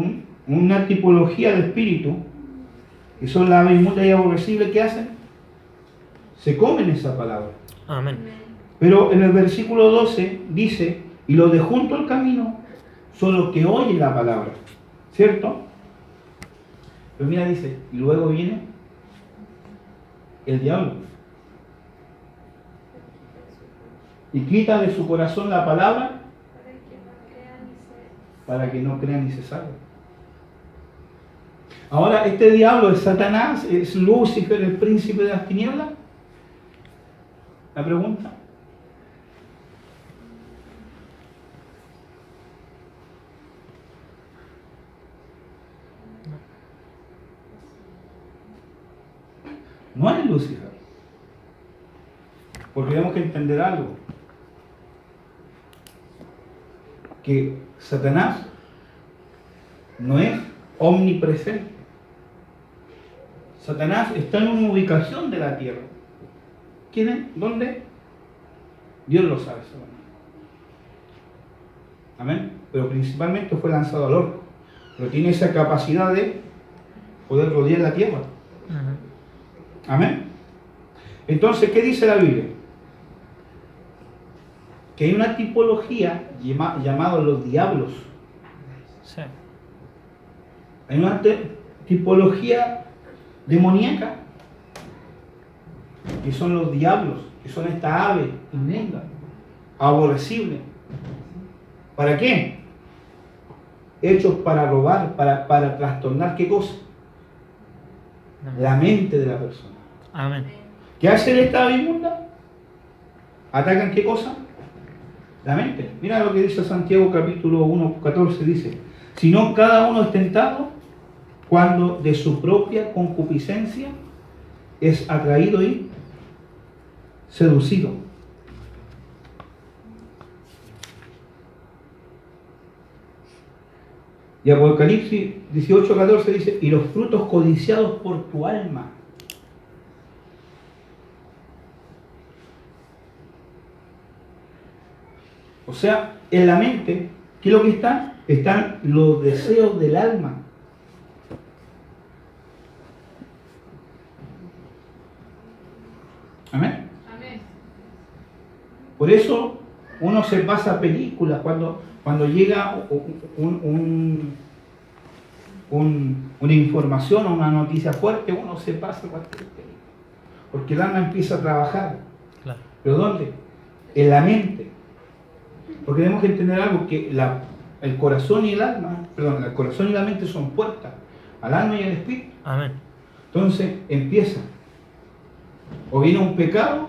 una tipología de espíritu, que son las aves inmundas y aborrecibles, que hacen, se comen esa palabra. Amén. Pero en el versículo 12 dice, y los de junto al camino son los que oyen la palabra, ¿cierto? Pero mira, dice, y luego viene el diablo y quita de su corazón la palabra para que no crean ni se salven. Ahora, este diablo es Satanás, es Lucifer, el príncipe de las tinieblas. La pregunta. No es Lucifer. Porque tenemos que entender algo. Que Satanás no es omnipresente. Satanás está en una ubicación de la tierra. ¿Quién es? ¿Dónde? Dios lo sabe. Amén. Pero principalmente fue lanzado al horno. Pero tiene esa capacidad de poder rodear la tierra. Ujú. Amén. Entonces, ¿qué dice la Biblia? Que hay una tipología llamada los diablos. Sí. Hay una tipología demoníaca, que son los diablos, que son esta ave inmunda, aborrecible. ¿Para qué? Hechos para robar, para trastornar, ¿qué cosa? La mente de la persona. Amén. ¿Qué hace esta ave inmunda? ¿Atacan qué cosa? La mente. Mira lo que dice Santiago capítulo 1:14, dice, sino cada uno es tentado cuando de su propia concupiscencia es atraído y seducido. Y Apocalipsis 18:14 dice, y los frutos codiciados por tu alma. O sea, en la mente, ¿qué es lo que está? Están los deseos del alma. Amén. Amén. Por eso uno se pasa películas cuando llega una información o una noticia fuerte, uno se pasa cualquier película. Porque el alma empieza a trabajar. Claro. ¿Pero dónde? En la mente. Porque tenemos que entender algo, que el corazón y el alma, perdón, el corazón y la mente son puertas al alma y al espíritu. Amén. Entonces empieza. O viene un pecado.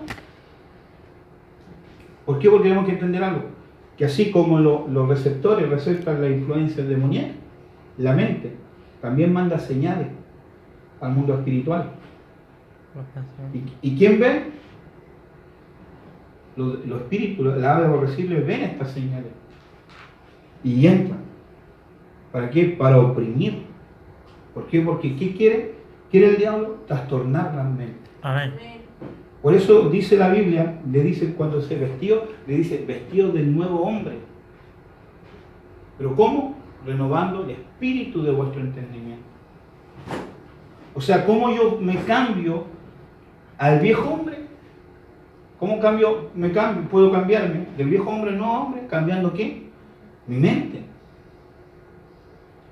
¿Por qué? Porque tenemos que entender algo. Que así como los receptores receptan la influencia demoníaca, la mente también manda señales al mundo espiritual. ¿Y quién ve? Los espíritus, las aves aborrecibles ven estas señales y entran. ¿Para qué? Para oprimir. ¿Por qué? Porque ¿qué quiere? Quiere el diablo trastornar la mente. Amén. Por eso dice la Biblia, le dice cuando se vestió, le dice vestido del nuevo hombre. ¿Pero cómo? Renovando el espíritu de vuestro entendimiento. O sea, ¿cómo yo me cambio al viejo hombre? ¿Cómo puedo cambiarme del viejo hombre al nuevo hombre? ¿Cambiando qué? Mi mente.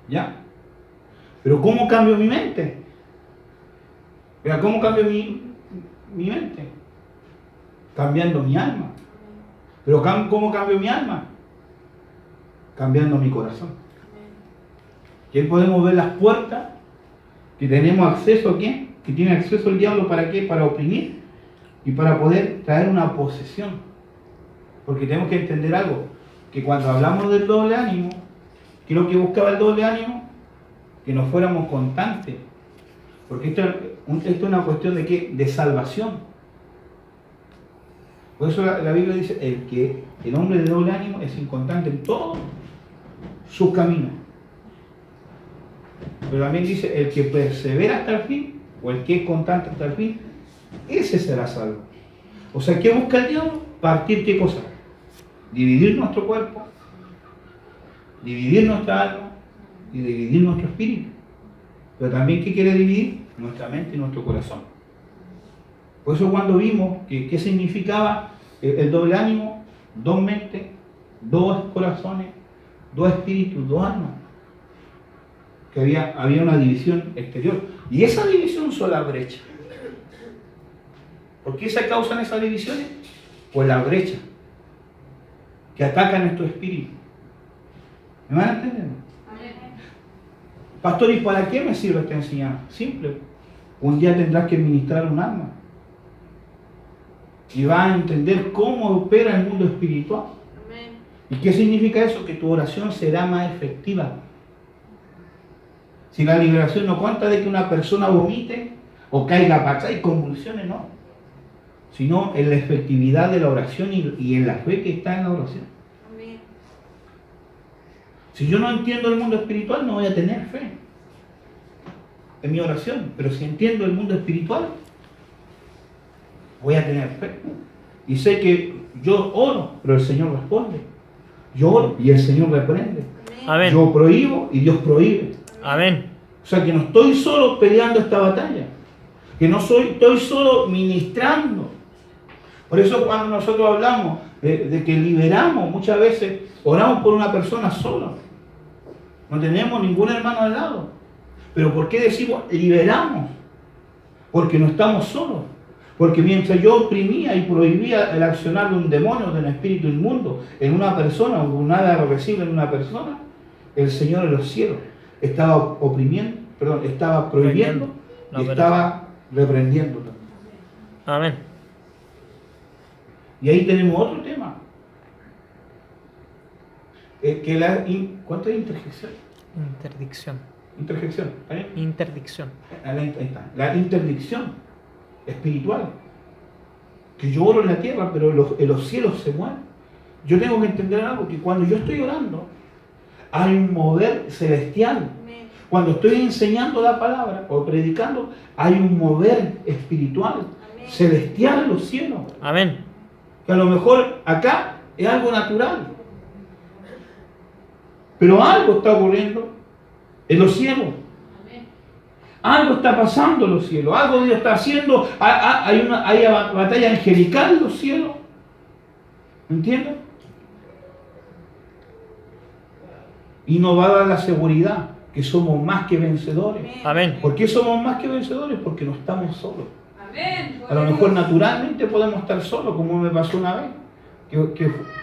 ¿Ya? Pero ¿cómo cambio mi mente? Mira, ¿cómo cambio mi mente? Cambiando mi alma. Pero ¿cómo cambio mi alma? Cambiando mi corazón. Y ahí podemos ver las puertas que tenemos acceso a ¿qué? Que tiene acceso el diablo ¿para qué? Para oprimir y para poder traer una posesión. Porque tenemos que entender algo, que cuando hablamos del doble ánimo, ¿qué es lo que buscaba el doble ánimo? Que nos fuéramos constantes. Porque esto es una cuestión de ¿qué? De salvación. Por eso la Biblia dice el hombre de doble ánimo es inconstante en todos sus caminos. Pero también dice el que persevera hasta el fin, o el que es constante hasta el fin, ese será salvo. O sea, ¿qué busca el diablo? Partir ¿qué cosa? Dividir nuestro cuerpo, dividir nuestra alma y dividir nuestro espíritu. Pero también ¿qué quiere dividir? Nuestra mente y nuestro corazón. Por eso cuando vimos qué significaba el doble ánimo, dos mentes, dos corazones, dos espíritus, dos almas, que había una división exterior. Y esa división son las brechas. ¿Por qué se causan esas divisiones? Pues las brechas que atacan nuestro espíritu. ¿Me van a entender? Pastor, ¿y para qué me sirve esta enseñanza? Simple. Un día tendrás que ministrar un alma. Y vas a entender cómo opera el mundo espiritual. ¿Y qué significa eso? Que tu oración será más efectiva. Si la liberación no cuenta de que una persona vomite o caiga para y convulsiones, no. Sino en la efectividad de la oración y en la fe que está en la oración. Amén. Si yo no entiendo el mundo espiritual, no voy a tener fe en mi oración. Pero si entiendo el mundo espiritual, voy a tener fe. Y sé que yo oro, pero el Señor responde. Yo oro y el Señor reprende. Amén. Yo prohíbo y Dios prohíbe. Amén. O sea que no estoy solo peleando esta batalla. Que no estoy solo ministrando. Por eso cuando nosotros hablamos de que liberamos, muchas veces oramos por una persona sola. No tenemos ningún hermano al lado. Pero ¿por qué decimos liberamos? Porque no estamos solos. Porque mientras yo oprimía y prohibía el accionar de un demonio, de un espíritu inmundo en una persona, o un hada aborrecible en una persona, el Señor de los cielos estaba estaba prohibiendo y estaba reprendiendo también. Amén. Y ahí tenemos otro tema. ¿Cuánto es interjección? Interdicción. Interjección. ¿Vale? Interdicción. Ahí está. La interdicción espiritual. Que yo oro en la tierra, pero en los cielos se mueven. Yo tengo que entender algo, que cuando yo estoy orando, hay un mover celestial. Cuando estoy enseñando la palabra o predicando, hay un mover espiritual, celestial en los cielos. Amén. Que a lo mejor acá es algo natural. Pero algo está ocurriendo en los cielos. Algo está pasando en los cielos. Algo Dios está haciendo. Hay batalla angelical en los cielos. ¿Entiendes? Y nos va a dar la seguridad que somos más que vencedores. Amén. ¿Por qué somos más que vencedores? Porque no estamos solos. Amén. A lo mejor naturalmente podemos estar solos, como me pasó una vez,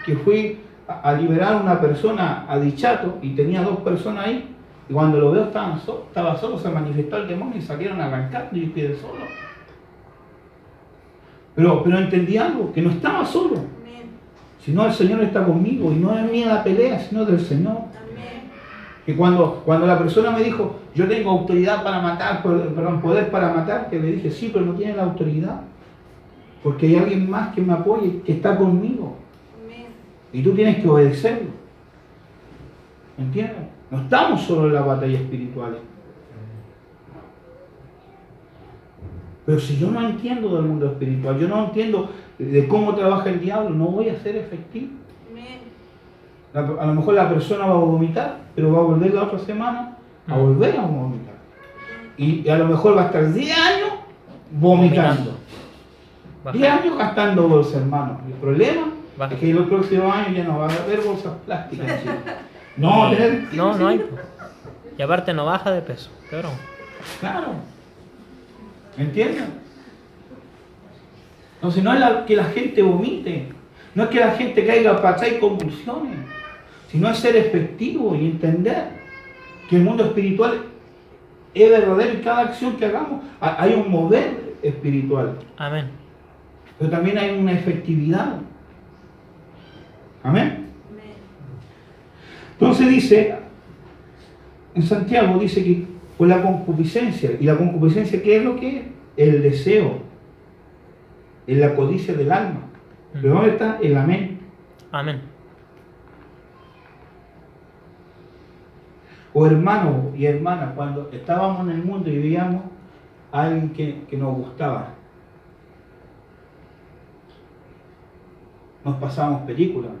que fui a liberar a una persona a Dichato y tenía dos personas ahí, y cuando lo veo estaba solo, se manifestó el demonio y salieron arrancando y yo quedé solo. Pero entendí algo, que no estaba solo, sino el Señor está conmigo y no es mía la pelea, sino del Señor. Que cuando la persona me dijo, yo tengo autoridad para matar, poder para matar, que le dije, sí, pero no tiene la autoridad. Porque hay alguien más que me apoye, que está conmigo. Y tú tienes que obedecerlo. ¿Entiendes? No estamos solo en la batalla espiritual. Pero si yo no entiendo del mundo espiritual, yo no entiendo de cómo trabaja el diablo, no voy a ser efectivo. A lo mejor la persona va a vomitar, pero va a volver la otra semana a volver a vomitar. Y a lo mejor va a estar 10 años vomitando. 10 Baja. años gastando bolsas, hermano. El problema Baja. es que los próximos años ya no va a haber bolsas plásticas en Chile. No vamos a tener. No hay. Po. Y aparte no baja de peso. Pero Claro. ¿Me entiendes? Entonces no es que la gente vomite, no es que la gente caiga a patada y convulsiones, sino es ser efectivo y entender que el mundo espiritual es verdadero y cada acción que hagamos hay un mover espiritual, amén. pero también hay una efectividad. Amén. Entonces dice, en Santiago dice que por la concupiscencia, y la concupiscencia, ¿qué es lo que es? El deseo, es la codicia del alma. Pero ¿dónde está? En la mente. Amén. O hermanos y hermanas, cuando estábamos en el mundo y veíamos a alguien que nos gustaba, nos pasábamos películas.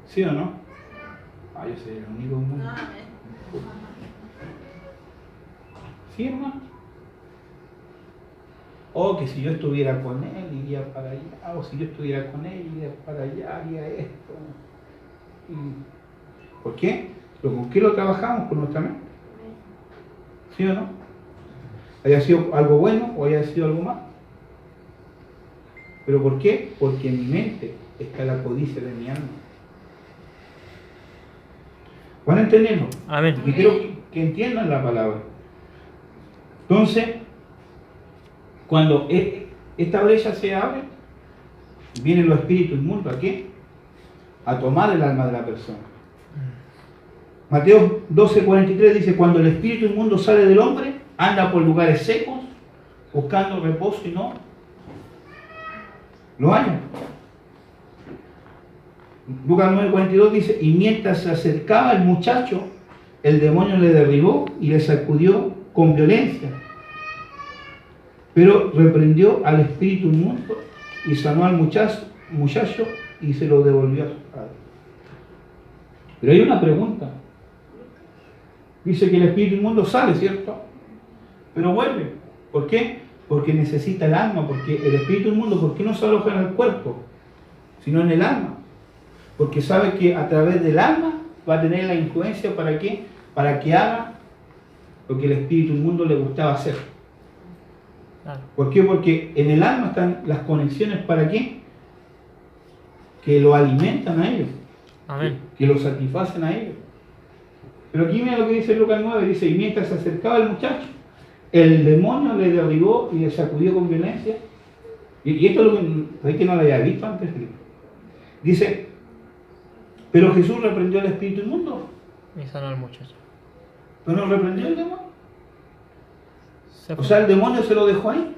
¿Sí o no? Ah, yo soy el único del mundo. No, ¿Sí, hermano? O que si yo estuviera con él, iría para allá. O si yo estuviera con él, iría para allá, haría esto. ¿Por qué? ¿Pero con qué lo trabajamos? Con nuestra mente. ¿Sí o no? ¿Haya sido algo bueno o haya sido algo malo? ¿Pero por qué? Porque en mi mente está la codicia de mi alma. ¿Van entendiendo? Amén. Y quiero que entiendan la palabra. Entonces, cuando esta brecha se abre, vienen los espíritus inmundos. ¿A qué? A tomar el alma de la persona. Mateo 12:43 dice, cuando el espíritu inmundo sale del hombre, anda por lugares secos, buscando reposo y no lo halla. Lucas 9:42 dice, y mientras se acercaba el muchacho, el demonio le derribó y le sacudió con violencia. Pero reprendió al espíritu inmundo y sanó al muchacho y se lo devolvió a su padre. Pero hay una pregunta. Dice que el espíritu inmundo sale, ¿cierto? Pero vuelve. ¿Por qué? Porque necesita el alma, porque el espíritu inmundo, ¿por qué no se aloja en el cuerpo, sino en el alma? Porque sabe que a través del alma va a tener la influencia ¿para qué? Para que haga lo que el espíritu inmundo le gustaba hacer. Claro. ¿Por qué? Porque en el alma están las conexiones ¿para qué? Que lo alimentan a ellos. Amén. Que lo satisfacen a ellos. Pero aquí mira lo que dice Lucas 9, dice, y mientras se acercaba el muchacho, el demonio le derribó y le sacudió con violencia. Y esto es que no lo había visto antes. Dice, pero Jesús reprendió al espíritu inmundo. Y sanó al muchacho. ¿Pero no reprendió el demonio? Se O fue. sea, el demonio se lo dejó ahí.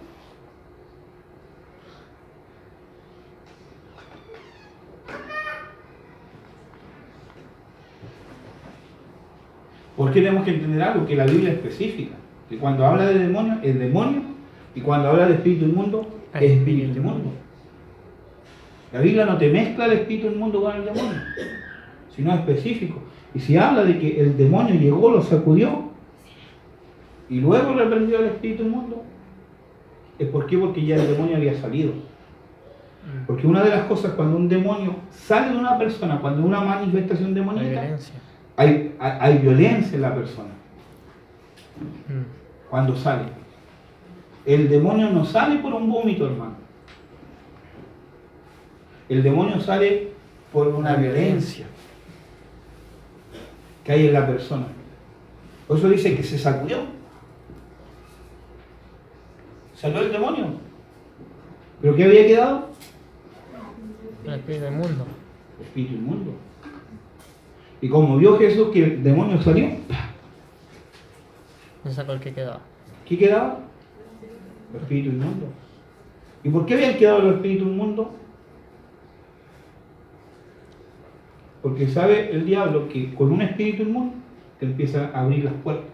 ¿Por qué tenemos que entender algo? Que la Biblia es específica. Que cuando habla de demonio, es demonio. Y cuando habla de espíritu inmundo, es espíritu inmundo. La Biblia no te mezcla el espíritu inmundo con el demonio, sino es específico. Y si habla de que el demonio llegó, lo sacudió, y luego reprendió al espíritu inmundo, ¿es por qué? Porque ya el demonio había salido. Porque una de las cosas cuando un demonio sale de una persona, cuando una manifestación La demoníaca, violencia. hay violencia en la persona. Cuando sale. El demonio no sale por un vómito, hermano. El demonio sale por una violencia que hay en la persona. Por eso dice que se sacudió. Salió el demonio. ¿Pero qué había quedado? El espíritu inmundo. El espíritu inmundo. Y como vio Jesús que el demonio salió, Se sacó el que quedaba. ¿qué quedaba? El espíritu inmundo. ¿Y por qué habían quedado los espíritus inmundos? Porque sabe el diablo que con un espíritu inmundo te empieza a abrir las puertas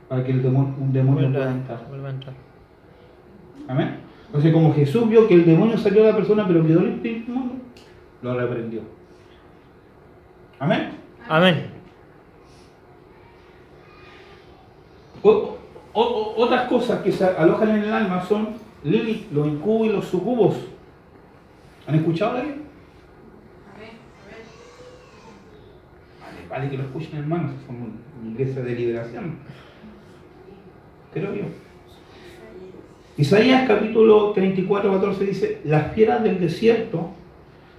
para que un demonio pueda entrar. Vuelve a entrar. Amén. Entonces, como Jesús vio que el demonio salió de la persona, pero quedó el espíritu inmundo, lo reprendió. Amén. Amén. Otras cosas que se alojan en el alma son Lilith, los incubos y los sucubos. ¿Han escuchado de ellos? Vale que lo escuchen, hermanos, somos una iglesia de liberación. Creo yo. Isaías capítulo 34, 14 dice: las fieras del desierto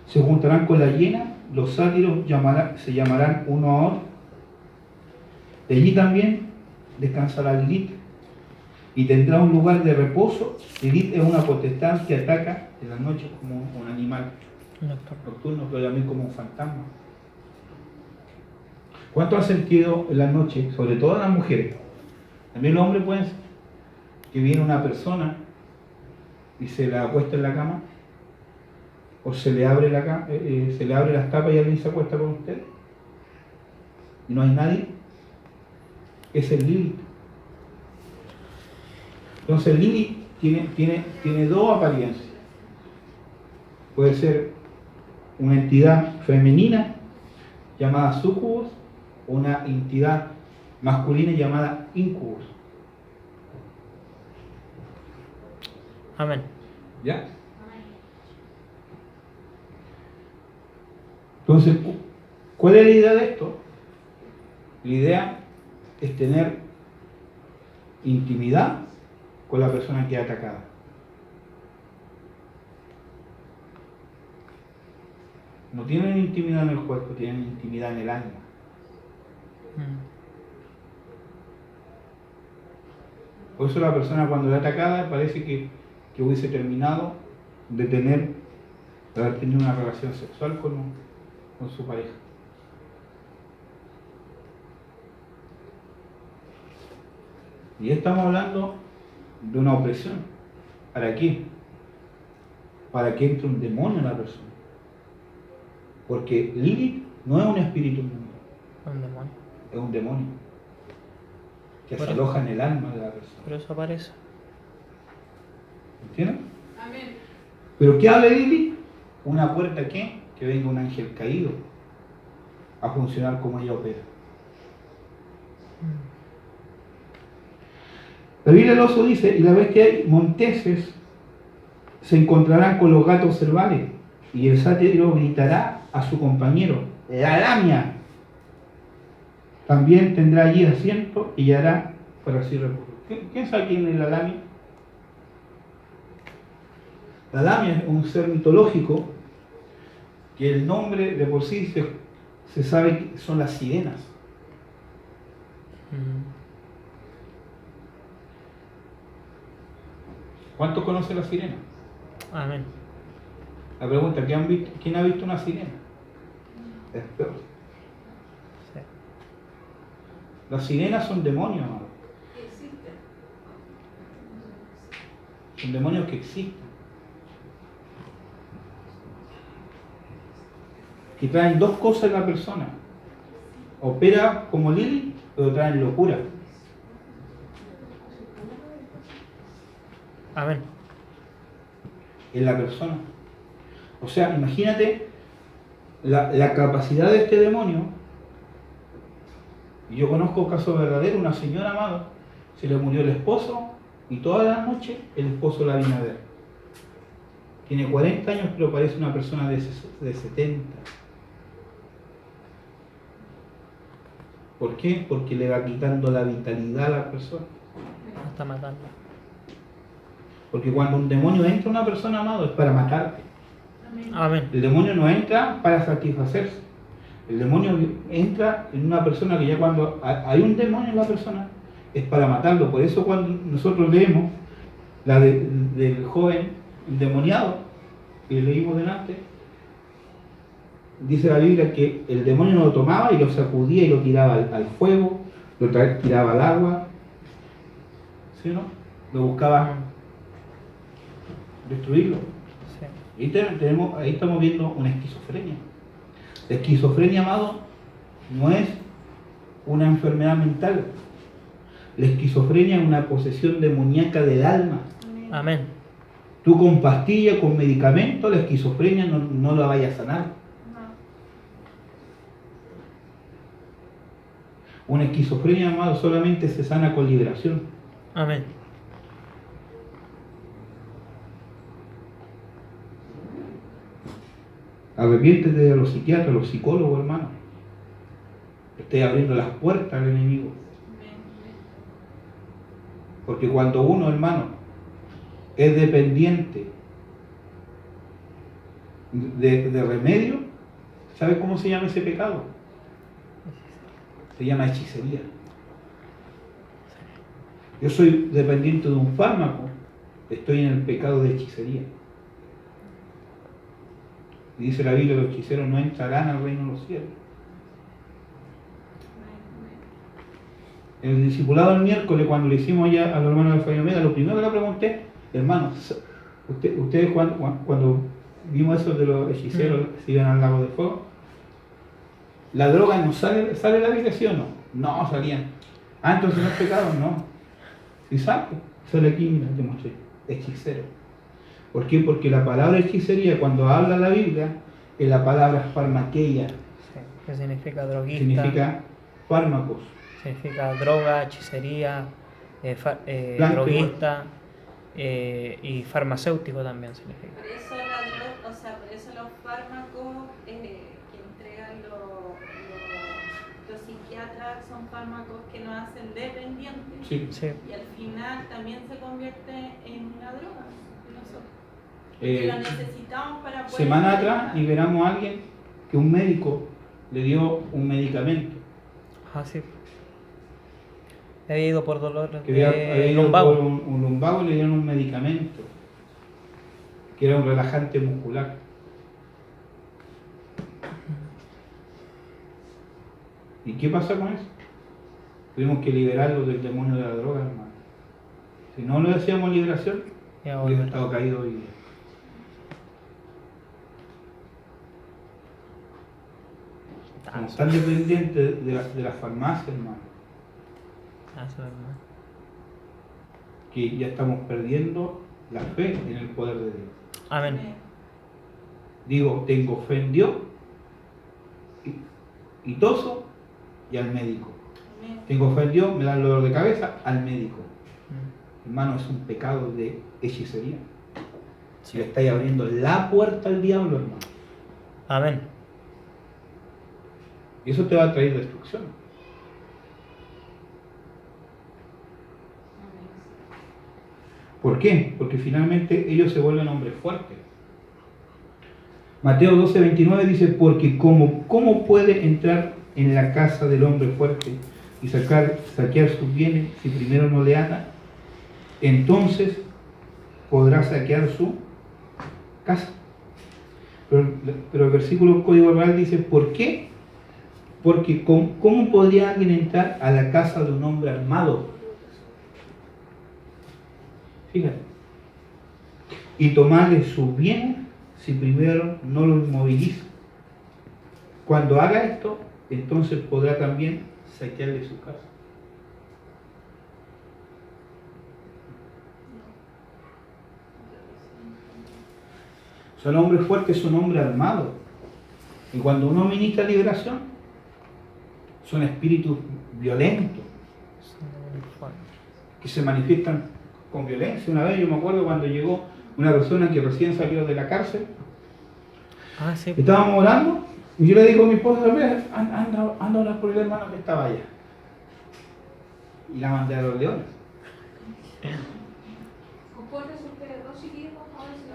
se juntarán con la hiena, los sátiros se llamarán uno a otro. De allí también descansará Lilith y tendrá un lugar de reposo. Lilith es una potestad que ataca en la noche como un animal nocturno, pero también como un fantasma. ¿Cuánto han sentido en la noche, sobre todo las mujeres? También los hombres pueden ser, que viene una persona y se la acuesta en la cama, o se le abre se le abre las tapas y alguien se acuesta con usted y no hay nadie. Es el Lilith. Entonces Lilith tiene dos apariencias. Puede ser una entidad femenina llamada sucubus, o una entidad masculina llamada incubus. Amén. ¿Ya? Entonces, ¿cuál es la idea de esto? La idea es tener intimidad con la persona que es atacada. No tienen intimidad en el cuerpo, tienen intimidad en el alma. Por eso la persona cuando es atacada parece que hubiese terminado de haber tenido una relación sexual con su pareja. Y estamos hablando de una opresión. ¿Para qué? Para que entre un demonio en la persona. Porque Lilith no es un espíritu inmundo. Un demonio. Es un demonio que se Por aloja en el alma de la persona. Por eso aparece. ¿Entienden? Amén. ¿Pero qué habla Lilith? Una puerta que venga un ángel caído a funcionar como ella opera. La Biblia del oso dice: y la bestia monteses se encontrarán con los gatos cervales, y el sátiro gritará a su compañero: la lamia. También tendrá allí asiento y hará para sí refugio. ¿Quién sabe quién es la lamia? La lamia es un ser mitológico que el nombre de por sí se sabe que son las sirenas. ¿Cuántos conocen la sirena? Amén. La pregunta: ¿quién ha visto una sirena? Es peor. Sí. Las sirenas son demonios, amado. Existen. Son demonios que existen. Que traen dos cosas en la persona. Opera como Lilith, pero traen locura. Amén. En la persona. O sea, imagínate la capacidad de este demonio. Y yo conozco casos verdaderos. Una señora, amado, se le murió el esposo y todas las noches el esposo la viene a ver. Tiene 40 años, pero parece una persona de 70. ¿Por qué? Porque le va quitando la vitalidad a la persona. Hasta matarla. Porque cuando un demonio entra a una persona, amado, es para matarte. Amén. El demonio no entra para satisfacerse. El demonio entra en una persona que ya cuando hay un demonio en la persona es para matarlo. Por eso cuando nosotros leemos la del joven endemoniado que leímos delante, dice la Biblia que el demonio no lo tomaba y lo sacudía y lo tiraba al fuego, lo tiraba al agua, ¿sí o no? Lo buscaba destruirlo. Sí. Ahí estamos viendo una esquizofrenia. La esquizofrenia, amado, no es una enfermedad mental. La esquizofrenia es una posesión demoníaca del alma. Amén. Tú con pastillas, con medicamentos, la esquizofrenia no la vayas a sanar. Una esquizofrenia, amado, solamente se sana con liberación. Amén. Arrepiéntete de los psiquiatras, los psicólogos, hermano. Estoy abriendo las puertas al enemigo. Porque cuando uno, hermano, es dependiente de remedio, ¿sabe cómo se llama ese pecado? Se llama hechicería. Yo soy dependiente de un fármaco, estoy en el pecado de hechicería. Y dice la Biblia, los hechiceros no entrarán al reino de los cielos. En el discipulado el miércoles, cuando le hicimos ya a los hermanos de Fayomeda, lo primero que le pregunté, hermanos, ustedes cuando vimos eso de los hechiceros que se iban al lago de fuego, ¿la droga no sale de la Biblia, sí o no? No, salían. Ah, entonces no es pecado, no. Si sale, sale aquí, mira, te mostré, hechicero. ¿Por qué? Porque la palabra hechicería, cuando habla la Biblia, es la palabra farmaqueia. Sí. ¿Qué significa droguista? Significa fármacos. Significa droga, hechicería, droguista y farmacéutico también significa. Por eso la droga, o sea, por eso los fármacos que entregan los psiquiatras son fármacos que nos hacen dependientes. Sí. Sí. Y al final también se convierte en una droga. Que lo necesitamos para poder. Semana atrás liberamos a alguien que un médico le dio un medicamento. Ah, sí. Había ido por dolor Que había ido lumbago. por un lumbago y le dieron un medicamento que era un relajante muscular. ¿Y qué pasa con eso? Tuvimos que liberarlo del demonio de la droga, hermano. Si no le hacíamos liberación, Ya hubiera volver. estado caído hoy día. Estamos tan dependientes de las farmacias, hermano, Ah, eso es verdad. que ya estamos perdiendo la fe en el poder de Dios. Amén. Digo, tengo fe en Dios y toso y al médico. Amén. Tengo fe en Dios, me da el dolor de cabeza, al médico. Mm. Hermano, es un pecado de hechicería. Si Sí. le estáis abriendo la puerta al diablo, hermano. Amén. Y eso te va a traer destrucción. ¿Por qué? Porque finalmente ellos se vuelven hombres fuertes. Mateo 12:29 dice, porque ¿cómo puede entrar en la casa del hombre fuerte y saquear sus bienes si primero no le ata? Entonces podrá saquear su casa. Pero el versículo código verbal dice, ¿por qué? Porque ¿cómo podría alguien entrar a la casa de un hombre armado? Fíjate. Y tomarle sus bienes si primero no lo inmoviliza. Cuando haga esto, entonces podrá también saquearle su casa. Son hombres fuertes, son hombres armados. Y cuando uno ministra liberación, son espíritus violentos que se manifiestan con violencia. Una vez yo me acuerdo cuando llegó una persona que recién salió de la cárcel, Ah, sí. estábamos orando y yo le digo a mi esposa, anda a orar por el hermano que estaba allá. Y la mandé a los leones.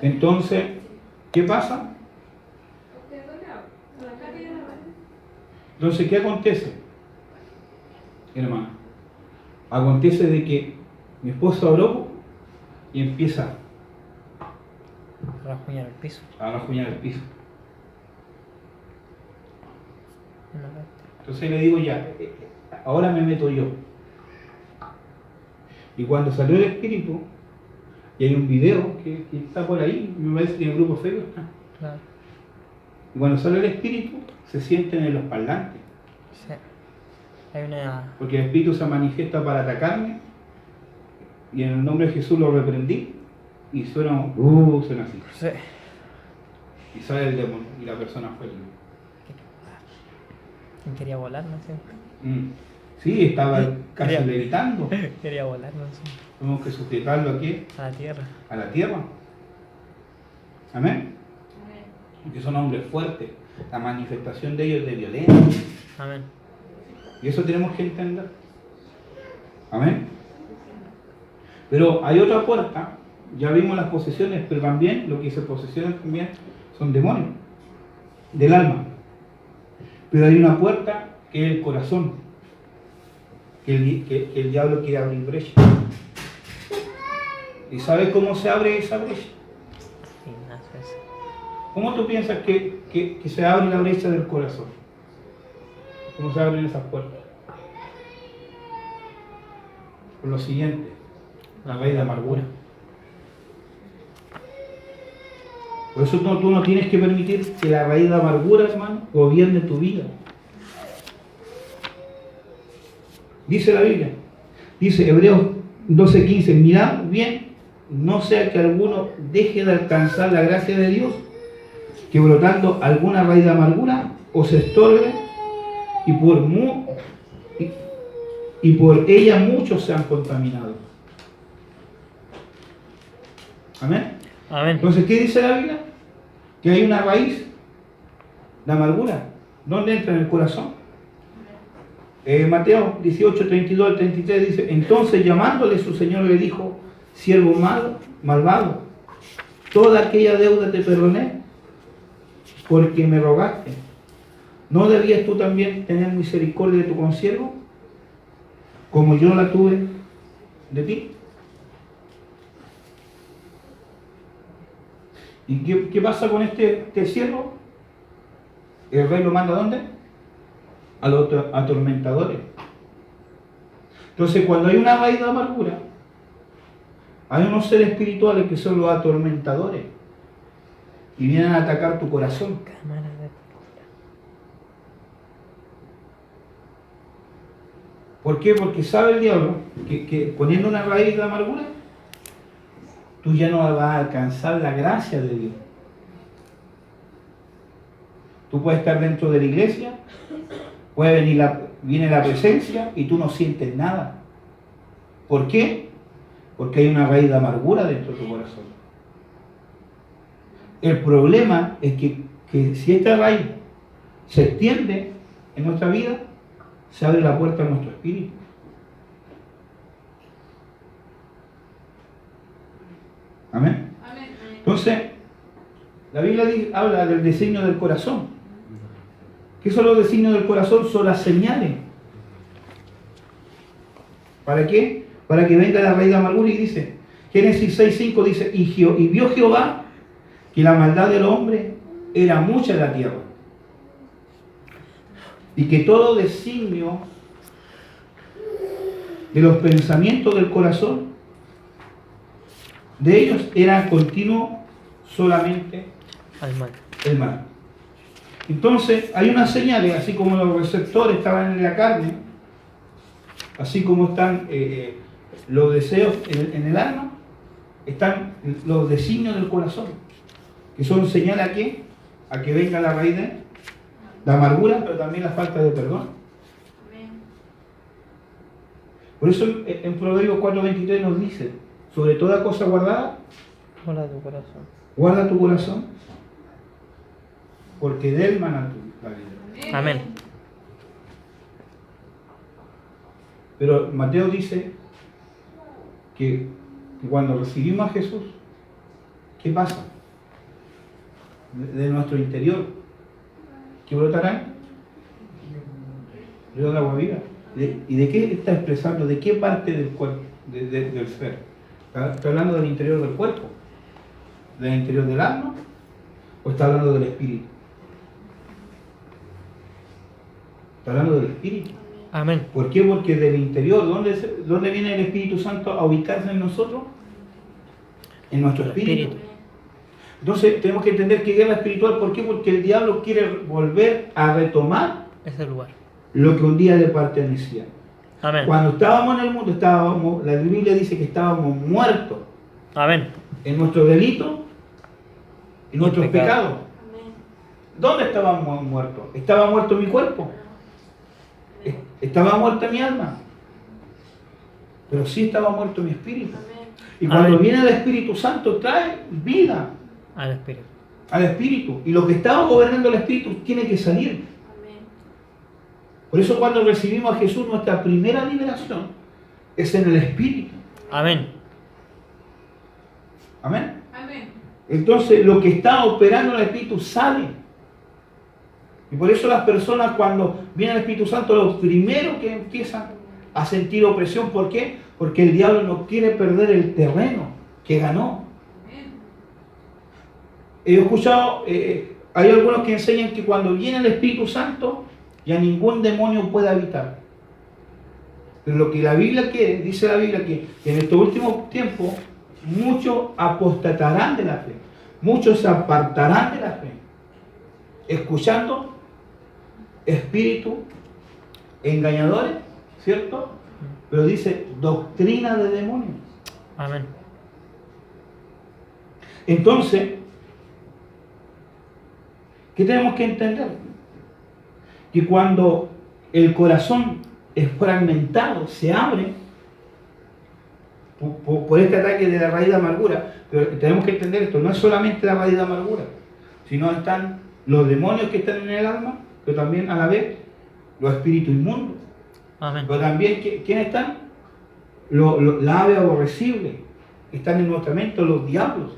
Entonces, ¿qué pasa? Entonces, ¿qué acontece? Hermano, acontece de que mi esposa oró y empieza Rasguñar el piso. a rasguñar el piso. Una vez. Entonces le digo ya, ahora me meto yo. Y cuando salió el espíritu, y hay un video que está por ahí, me parece que en el grupo Facebook está. Claro. Y cuando sale el espíritu, se sienten en los parlantes. Sí. Hay una. Porque el espíritu se manifiesta para atacarme, y en el nombre de Jesús lo reprendí, y suena así. Sí. Y sale el demonio, y la persona fue libre. ¿Quién quería volar? No sé. Sí, estaba casi Quería- levitando. Quería volar, no sé. Tenemos que sujetarlo aquí, A la tierra. a la tierra. Amén. Amén. Porque son hombres fuertes. La manifestación de ellos es de violencia. Amén. Y eso tenemos que entender. Amén. Pero hay otra puerta. Ya vimos las posesiones, pero también lo que se posesiones también son demonios del alma. Pero hay una puerta que es el corazón, que el diablo quiere abrir brecha. ¿Y sabes cómo se abre esa brecha? Sí, nace eso. ¿Cómo tú piensas que se abre la brecha del corazón? ¿Cómo se abren esas puertas? Por lo siguiente, la raíz de amargura. Por eso tú no tienes que permitir que la raíz de amargura, hermano, gobierne tu vida. Dice la Biblia, dice Hebreos 12:15, mirad bien, no sea que alguno deje de alcanzar la gracia de Dios, que brotando alguna raíz de amargura os estorbe y por ella muchos se han contaminado. Amén. Amén. Entonces, ¿qué dice la Biblia? Que hay una raíz de amargura. ¿Dónde entra? En el corazón. Mateo 18:32 al 33 dice, entonces llamándole su señor le dijo, siervo malvado, toda aquella deuda te perdoné, porque me rogaste. ¿No debías tú también tener misericordia de tu consiervo, como yo la tuve de ti? ¿Y qué pasa con este siervo? El rey lo manda ¿a dónde? A los atormentadores. Entonces, cuando hay una raíz de amargura, hay unos seres espirituales que son los atormentadores y vienen a atacar tu corazón. Cámara de... ¿Por qué? Porque sabe el diablo que poniendo una raíz de amargura, tú ya no vas a alcanzar la gracia de Dios. Tú puedes estar dentro de la iglesia, viene la presencia y tú no sientes nada. ¿Por qué? Porque hay una raíz de amargura dentro de tu corazón. El problema es que si esta raíz se extiende en nuestra vida, se abre la puerta a nuestro espíritu. Amén. Amén. Entonces, la Biblia habla del designio del corazón. ¿Qué son los designios del corazón? Son las señales. ¿Para qué? Para que venga la raíz de amargura y dice, Génesis 6:5 dice, y vio Jehová que la maldad del hombre era mucha en la tierra, y que todo designio de los pensamientos del corazón de ellos era continuo solamente Al mal. el mal. Entonces, hay unas señales, así como los receptores estaban en la carne, así como están los deseos en el alma, están los designios del corazón, que son señales a qué? A que venga la raíz de la amargura, pero también la falta de perdón. Amén. Por eso en Proverbios 4:23 nos dice, sobre toda cosa guardada, Hola tu corazón. guarda tu corazón, porque de él mana la vida. Amén. Pero Mateo dice que cuando recibimos a Jesús, ¿qué pasa? De nuestro interior, ¿qué brotarán? Ríos de agua viva. ¿Y de qué está expresando? ¿De qué parte del cuerpo, del ser? ¿Está hablando del interior del cuerpo? ¿Del interior del alma? ¿O está hablando del espíritu? Está hablando del espíritu. Amén. ¿Por qué? Porque del interior, ¿dónde viene el Espíritu Santo a ubicarse en nosotros? En nuestro espíritu. Entonces tenemos que entender que guerra espiritual, ¿por qué? Porque el diablo quiere volver a retomar Ese lugar. lo que un día le pertenecía. Amén. Cuando estábamos en el mundo, la Biblia dice que estábamos muertos Amén. en nuestro delito y nuestros pecado. pecados. Amén. ¿Dónde estábamos muertos? ¿Estaba muerto mi cuerpo? Estaba muerta mi alma, pero sí estaba muerto mi espíritu. Amén. Y cuando Amén. viene el Espíritu Santo trae vida Al Espíritu. al Espíritu. Y lo que estaba gobernando el Espíritu tiene que salir. Amén. Por eso cuando recibimos a Jesús, nuestra primera liberación es en el Espíritu. Amén. Amén. Amén. Entonces lo que está operando en el Espíritu sale. Y por eso las personas cuando viene el Espíritu Santo, lo primero que empiezan a sentir opresión. ¿Por qué? Porque el diablo no quiere perder el terreno que ganó. He escuchado, hay algunos que enseñan que cuando viene el Espíritu Santo, ya ningún demonio puede habitar. Pero lo que la Biblia quiere, dice la Biblia que en estos últimos tiempos, muchos apostatarán de la fe. Muchos se apartarán de la fe. Escuchando espíritus engañadores, ¿cierto? Pero dice doctrina de demonios. Amén. Entonces, ¿qué tenemos que entender? Que cuando el corazón es fragmentado, se abre por este ataque de la raíz de amargura. Pero tenemos que entender esto, no es solamente la raíz de amargura, sino están los demonios que están en el alma, pero también a la vez los espíritus inmundos. Amén. Pero también, ¿quiénes están? La ave aborrecible, que están en nuestra mente, los diablos,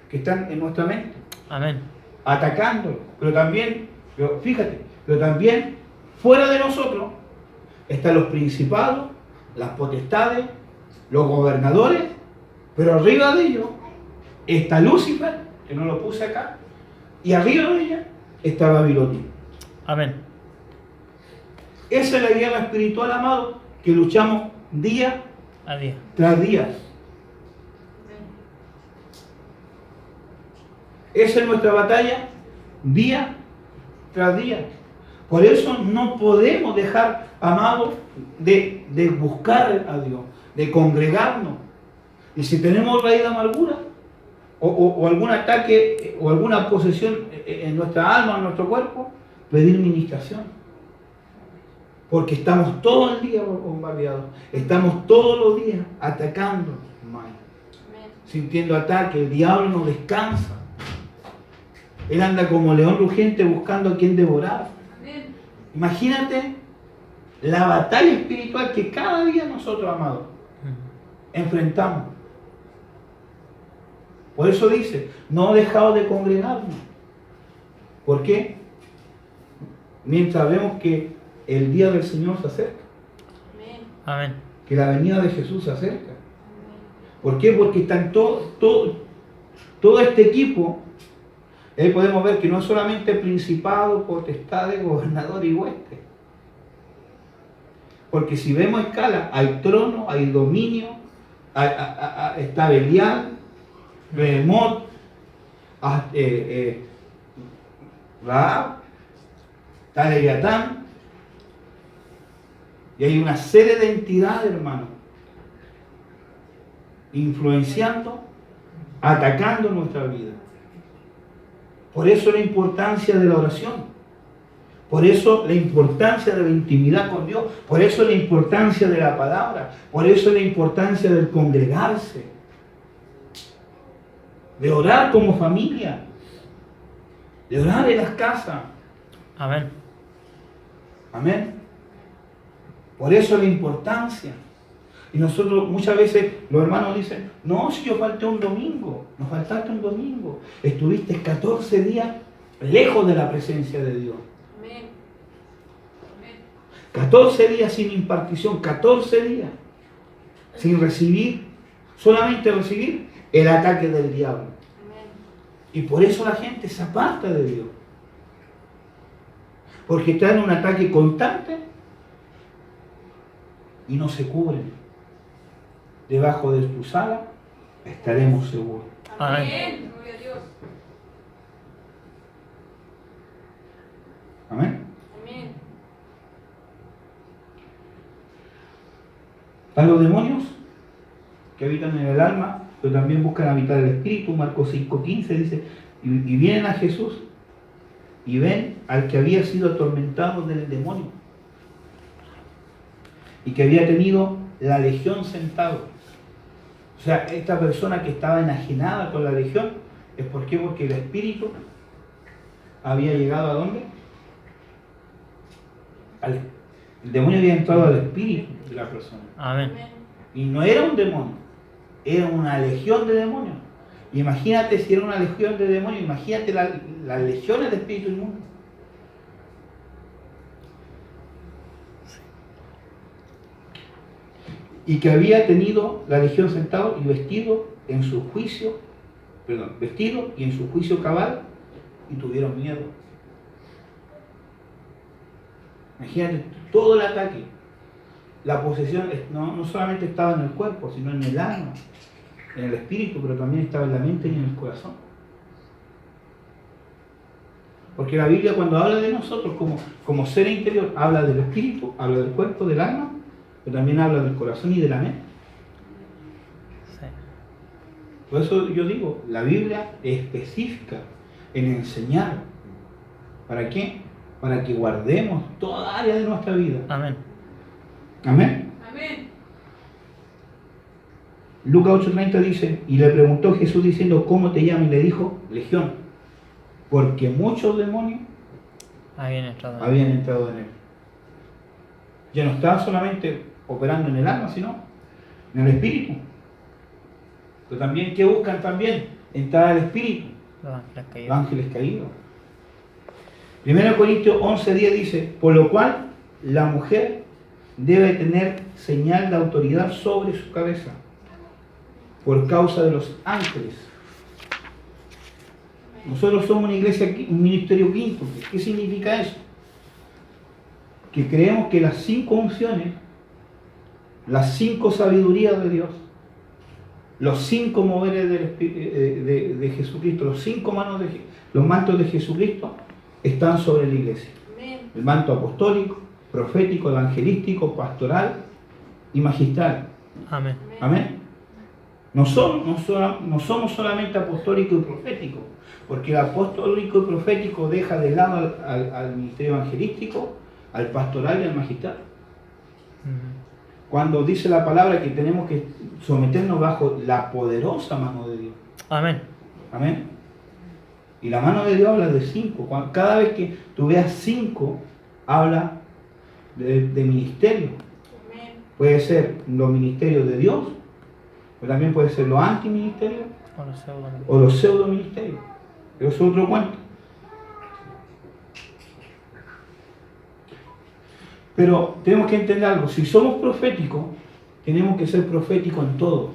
que están en nuestra mente, Amén. atacando. Pero también, pero también fuera de nosotros están los principados, las potestades, los gobernadores, pero arriba de ellos está Lucifer, que no lo puse acá, y arriba de ella está Babilonia. Amén. Esa es la guerra espiritual, amado, que luchamos día A día. tras día. Esa es nuestra batalla día tras día. Por eso no podemos dejar, amado, de buscar a Dios, de congregarnos. Y si tenemos raíz de amargura, o algún ataque, o alguna posesión en nuestra alma, en nuestro cuerpo, pedir ministración. Porque estamos todo el día bombardeados, estamos todos los días atacando, hermano, sintiendo ataque, el diablo no descansa. Él anda como león rugiente buscando a quien devorar. Imagínate la batalla espiritual que cada día nosotros, amados, enfrentamos. Por eso dice, no he dejado de congregarnos. ¿Por qué? Mientras vemos que el día del Señor se acerca, Amén. que la venida de Jesús se acerca. ¿Por qué? Porque están todo este equipo. Ahí podemos ver que no es solamente principado, potestades, gobernador y hueste. Porque si vemos escala, hay trono, hay dominio, está Belial, Behemoth, Rahab, está Leviatán, y hay una serie de entidades, hermano, influenciando, atacando nuestra vida. Por eso la importancia de la oración, por eso la importancia de la intimidad con Dios, por eso la importancia de la palabra, por eso la importancia del congregarse, de orar como familia, de orar en las casas. Amén. Amén. Por eso la importancia. Y nosotros muchas veces los hermanos dicen, no, si yo falté un domingo, no faltaste un domingo, estuviste 14 días lejos de la presencia de Dios. 14 días sin impartición, 14 días sin recibir, solamente recibir el ataque del diablo. Y por eso la gente se aparta de Dios. Porque está en un ataque constante y no se cubren. Debajo de tus alas estaremos seguros. Amén. Amén. Amén. Están los demonios que habitan en el alma, pero también buscan habitar el espíritu. Marcos 5:15 dice, y vienen a Jesús y ven al que había sido atormentado del demonio. y que había tenido la legión sentado. O sea, esta persona que estaba enajenada con la legión, ¿es por qué? Porque el espíritu había llegado ¿a dónde? El demonio había entrado al espíritu de la persona. Amén. Y no era un demonio, era una legión de demonios. Imagínate si era una legión de demonios, imagínate las legiones de espíritu inmundo. Y que había tenido la legión sentado y vestido en su juicio, vestido y en su juicio cabal, y tuvieron miedo. Imagínate todo el ataque. La posesión no solamente estaba en el cuerpo, sino en el alma, en el espíritu, pero también estaba en la mente y en el corazón. Porque la Biblia, cuando habla de nosotros como ser interior, habla del espíritu, habla del cuerpo, del alma, pero también habla del corazón y de la mente. Sí. Por eso yo digo, la Biblia es específica en enseñar. ¿Para qué? Para que guardemos toda área de nuestra vida. Amén. Amén. Amén. Lucas 8:30 dice, y le preguntó Jesús diciendo, ¿cómo te llamas? Y le dijo, Legión, porque muchos demonios Habían entrado. habían entrado en él. Ya no estaba solamente operando en el alma, sino en el espíritu. Pero también, ¿qué buscan también? Entrar al espíritu. Los ángeles caídos. Los ángeles caídos. 1 Corintios 11:10 dice, por lo cual la mujer debe tener señal de autoridad sobre su cabeza, por causa de los ángeles. Nosotros somos una iglesia, un ministerio quinto. ¿Qué significa eso? Que creemos que las 5 unciones, las 5 sabidurías de Dios, los 5 moveres de Jesucristo, los 5 los mantos de Jesucristo están sobre la iglesia. El manto apostólico, profético, evangelístico, pastoral y magistral. Amén. Amén. No somos solamente apostólico y profético, porque el apostólico y profético deja de lado al ministerio evangelístico, al pastoral y al magistral. Cuando dice la palabra que tenemos que someternos bajo la poderosa mano de Dios. Amén. Amén. Y la mano de Dios habla de 5. Cada vez que tú veas 5, habla de ministerio. Puede ser los ministerios de Dios, pero también puede ser los antiministerios o los pseudo-ministerios. Pero eso es otro cuento. Pero tenemos que entender algo. Si somos proféticos, tenemos que ser proféticos en todo.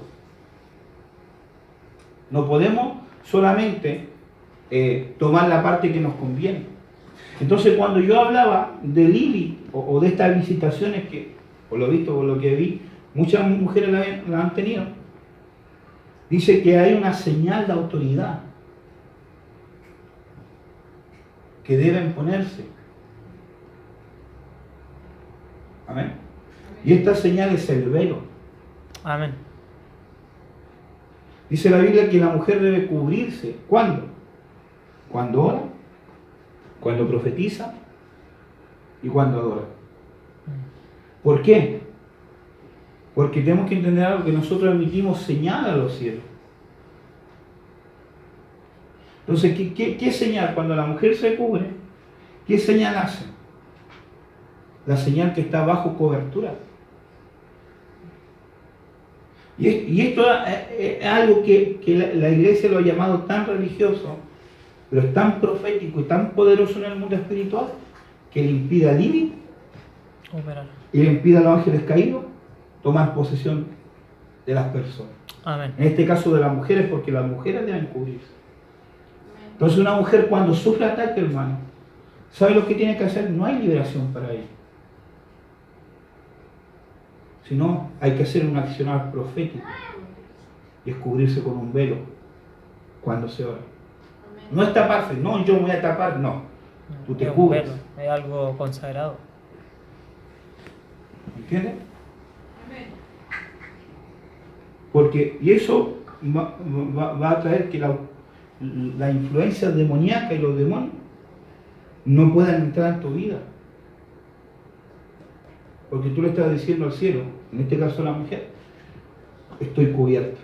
No podemos solamente tomar la parte que nos conviene. Entonces, cuando yo hablaba de Lili o de estas visitaciones que, por lo visto, por lo que vi, muchas mujeres la han tenido, dice que hay una señal de autoridad que deben ponerse. Amén. Y esta señal es el velo. Amén. Dice la Biblia que la mujer debe cubrirse. ¿Cuándo? Cuando ora, cuando profetiza y cuando adora. ¿Por qué? Porque tenemos que entender algo, que nosotros emitimos señal a los cielos. Entonces, ¿qué señal? Cuando la mujer se cubre, ¿qué señal hace? La señal que está bajo cobertura. Y esto es algo que la iglesia lo ha llamado tan religioso, pero es tan profético y tan poderoso en el mundo espiritual, que le impide a Lili y le impide a los ángeles caídos tomar posesión de las personas. Amén. En este caso de las mujeres, porque las mujeres deben cubrirse. Entonces una mujer cuando sufre ataque, hermano, ¿sabe lo que tiene que hacer? No hay liberación para ella. Sino hay que hacer un accionar profético y es cubrirse con un velo cuando se ora. No es taparse, no, yo me voy a tapar, no. Tú te Es un cubres. velo, es algo consagrado. ¿Entiendes? Porque, y eso va a traer que la influencia demoníaca y los demonios no puedan entrar en tu vida. Porque tú le estás diciendo al cielo, en este caso a la mujer, estoy cubierta,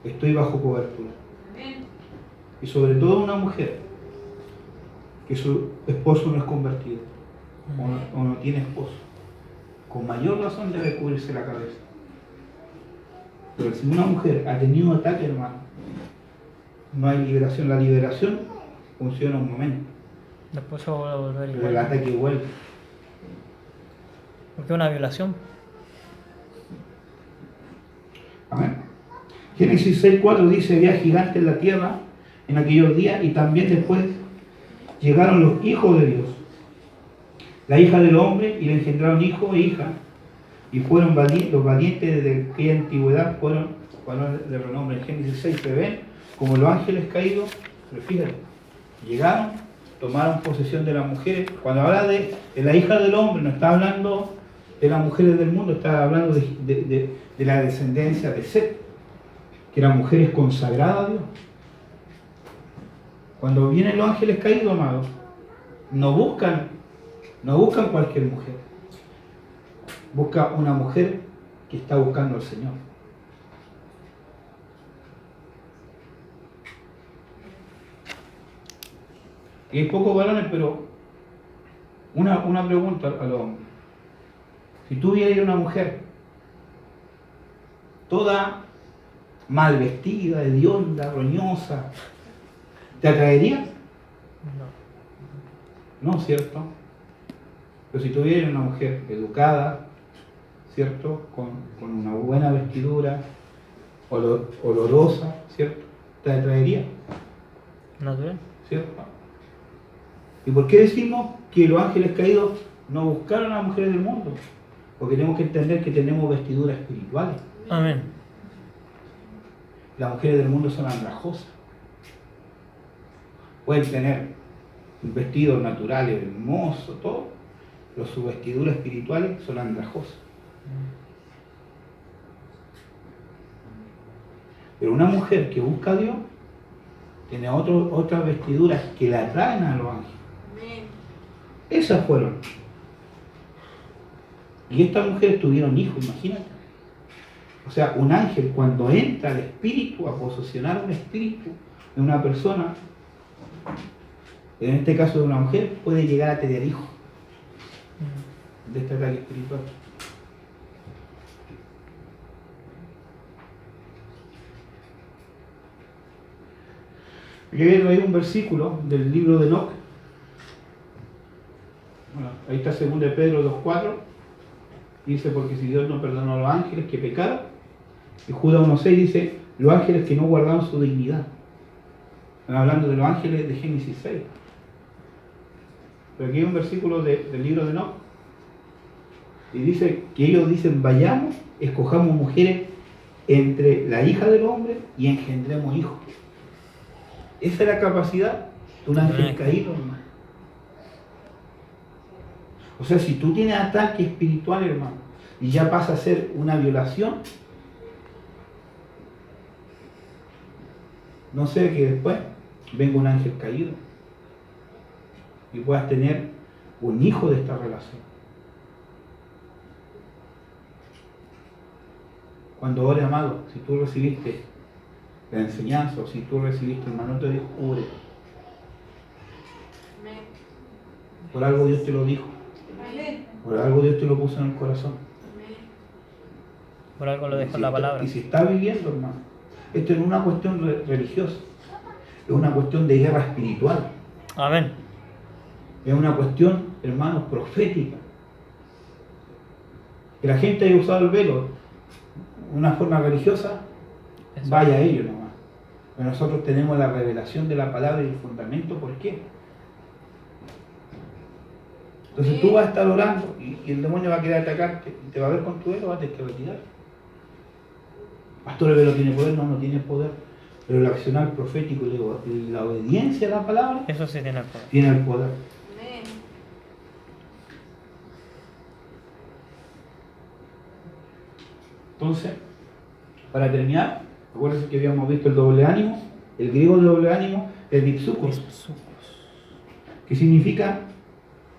estoy bajo cobertura. Y sobre todo una mujer que su esposo no es convertido o no tiene esposo, con mayor razón debe cubrirse la cabeza. Pero si una mujer ha tenido un ataque, hermano, no hay liberación. La liberación funciona un momento, Después se vuelve a volver pero el igual. ataque vuelve. Porque es una violación. Amén. Génesis 6:4 dice: había gigantes en la tierra en aquellos días, y también después llegaron los hijos de Dios, la hija del hombre, y le engendraron hijos e hijas, y fueron los valientes de aquella antigüedad, fueron varones de renombre. En Génesis 6 se ven como los ángeles caídos, pero fíjate, llegaron, tomaron posesión de las mujeres. Cuando habla de la hija del hombre, no está hablando de las mujeres del mundo, está hablando de la descendencia de Set, que eran mujeres consagradas a Dios. Cuando vienen los ángeles caídos, amados, no buscan cualquier mujer. Busca una mujer que está buscando al Señor. Y hay pocos varones, pero una pregunta a los hombres. Si tú vieras una mujer toda mal vestida, hedionda, roñosa, ¿te atraería? No. No, ¿cierto? Pero si tú vieras una mujer educada, ¿cierto? Con una buena vestidura, olorosa, ¿cierto? Te atraería, Natural. ¿cierto? ¿Y por qué decimos que los ángeles caídos no buscaron a las mujeres del mundo? Porque tenemos que entender que tenemos vestiduras espirituales. Amén. Las mujeres del mundo son andrajosas. Pueden tener vestidos naturales, hermosos, todo, pero sus vestiduras espirituales son andrajosas. Pero una mujer que busca a Dios tiene otras vestiduras que la atraen a los ángeles. Esas fueron. Y estas mujeres tuvieron hijos, imagínate. O sea, un ángel cuando entra al espíritu, a posesionar un espíritu de una persona, en este caso de una mujer, puede llegar a tener hijos de este ataque espiritual. Aquí hay un versículo del libro de Enoc. Bueno, ahí está 2 de Pedro 2:4. Dice: porque si Dios no perdonó a los ángeles que pecaron. Y Judas 1:6 dice: los ángeles que no guardaron su dignidad. Están hablando de los ángeles de Génesis 6. Pero aquí hay un versículo del libro de Enoc. Y dice que ellos dicen: vayamos, escojamos mujeres entre la hija del hombre y engendremos hijos. Esa es la capacidad de un ángel caído, hermano. O sea, si tú tienes ataque espiritual, hermano, y ya pasa a ser una violación, no sé que después venga un ángel caído y puedas tener un hijo de esta relación. Cuando ores, amado, si tú recibiste la enseñanza o si tú recibiste el manual de Dios, ore. Por algo Dios te lo dijo. Por algo Dios te lo puso en el corazón. Por algo lo dejo Y si en la está- palabra. Y si está viviendo, hermano, esto no es una cuestión religiosa, es una cuestión de guerra espiritual, Amén. es una cuestión, hermanos, profética. Que la gente haya usado el velo de una forma religiosa, Eso. vaya a ello nomás. Pero nosotros tenemos la revelación de la palabra y el fundamento. ¿Por qué? Entonces tú vas a estar orando y el demonio va a querer atacarte y te va a ver con tu velo, vas a tener que retirar. Pastor, el velo tiene poder, no tiene poder. Pero el accionar profético y la obediencia a la palabra Eso sí tiene el poder. tiene el poder. Entonces, para terminar, recuerden que habíamos visto el doble ánimo. El griego de doble ánimo es dipsukos, que significa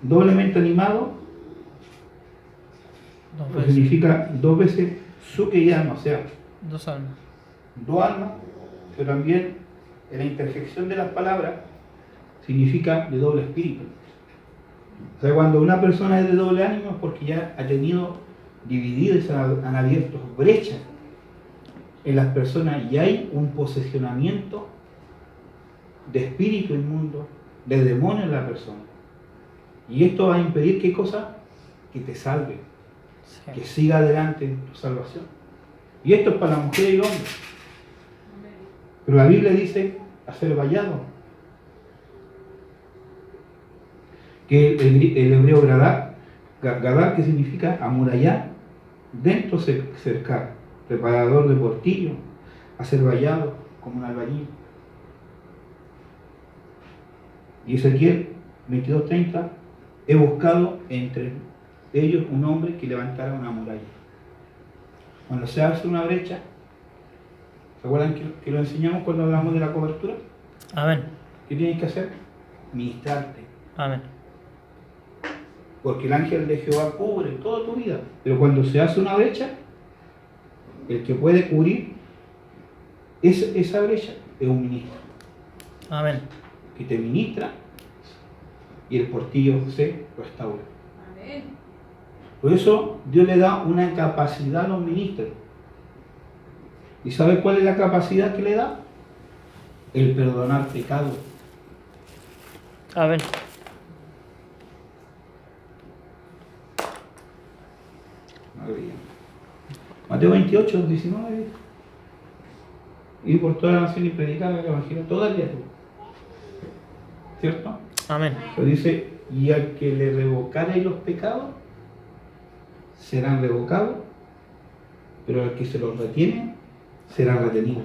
doblemente animado Dos pues veces. significa dos veces suke y alma, o sea, Dos almas. dos almas, pero también en la interjección de las palabras significa de doble espíritu. O sea, cuando una persona es de doble ánimo es porque ya ha tenido divididas, han abierto brechas en las personas y hay un posesionamiento de espíritu inmundo, de demonio en la persona. Y esto va a impedir ¿qué cosa? Que te salve, Sí. que siga adelante en tu salvación. Y esto es para la mujer y el hombre. Pero la Biblia dice hacer vallado. Que el hebreo gadar, que significa amurallar, dentro cercar, preparador de portillo, hacer vallado, como un albañil. Y Ezequiel 22:30, he buscado entre ellos un hombre que levantara una muralla. Cuando se hace una brecha, ¿se acuerdan que lo enseñamos cuando hablamos de la cobertura? Amén. ¿Qué tienes que hacer? Ministrarte. Amén. Porque el ángel de Jehová cubre toda tu vida. Pero cuando se hace una brecha, el que puede cubrir esa brecha es un ministro. Amén. Que te ministra y el portillo se restaura. Amén. Por eso Dios le da una capacidad a los ministros. ¿Y sabe cuál es la capacidad que le da? El perdonar pecados. Amén. Maravilla. Mateo 28, 19. Ir por toda la nación y predicar el evangelio todo el día. ¿Cierto? Amén. Pero dice, y al que le revocareis los pecados, serán revocados, pero al que se los retiene, será retenido.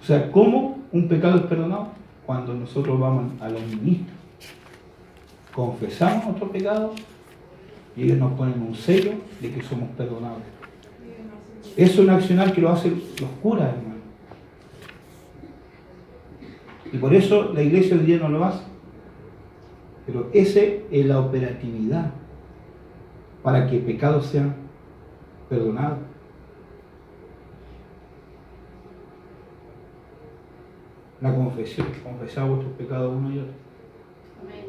O sea, ¿cómo un pecado es perdonado? Cuando nosotros vamos a los ministros, confesamos nuestro pecado y ellos nos ponen un sello de que somos perdonados. Es un accionar que lo hacen los curas, hermano. Y por eso la iglesia hoy día no lo hace. Pero esa es la operatividad para que pecados sean perdonados. La confesión, confesad vuestros pecados uno y otro. Amén.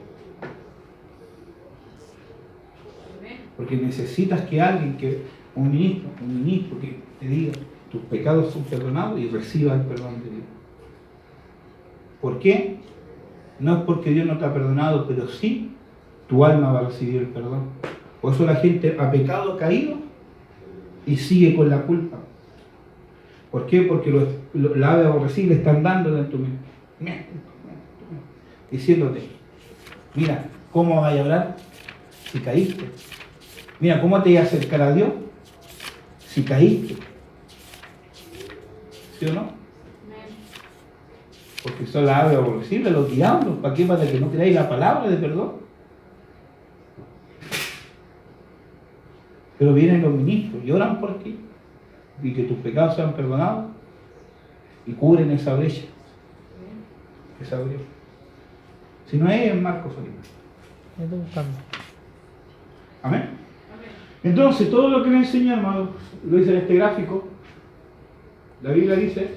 Amén. Porque necesitas que alguien, un ministro que te diga, tus pecados son perdonados y reciba el perdón de Dios. ¿Por qué? No es porque Dios no te ha perdonado, pero sí tu alma va a recibir el perdón. Por eso la gente ha pecado, caído y sigue con la culpa. ¿Por qué? Porque la ave aborrecida están dando en tu mente, diciéndote, mira, ¿cómo vas a orar si caíste? Mira, ¿cómo te vas a acercar a Dios si caíste? ¿Sí o no? Amén. Porque son las aves aborrecibles, los diablos. ¿Para qué? Para que no creáis la palabra de perdón. Pero vienen los ministros y oran por ti y que tus pecados sean perdonados y cubren esa brecha que se abrió. Si no es en Marcos Oliva. Estoy buscando. Amén. Entonces, todo lo que le enseña, hermano, lo dice en este gráfico. La Biblia dice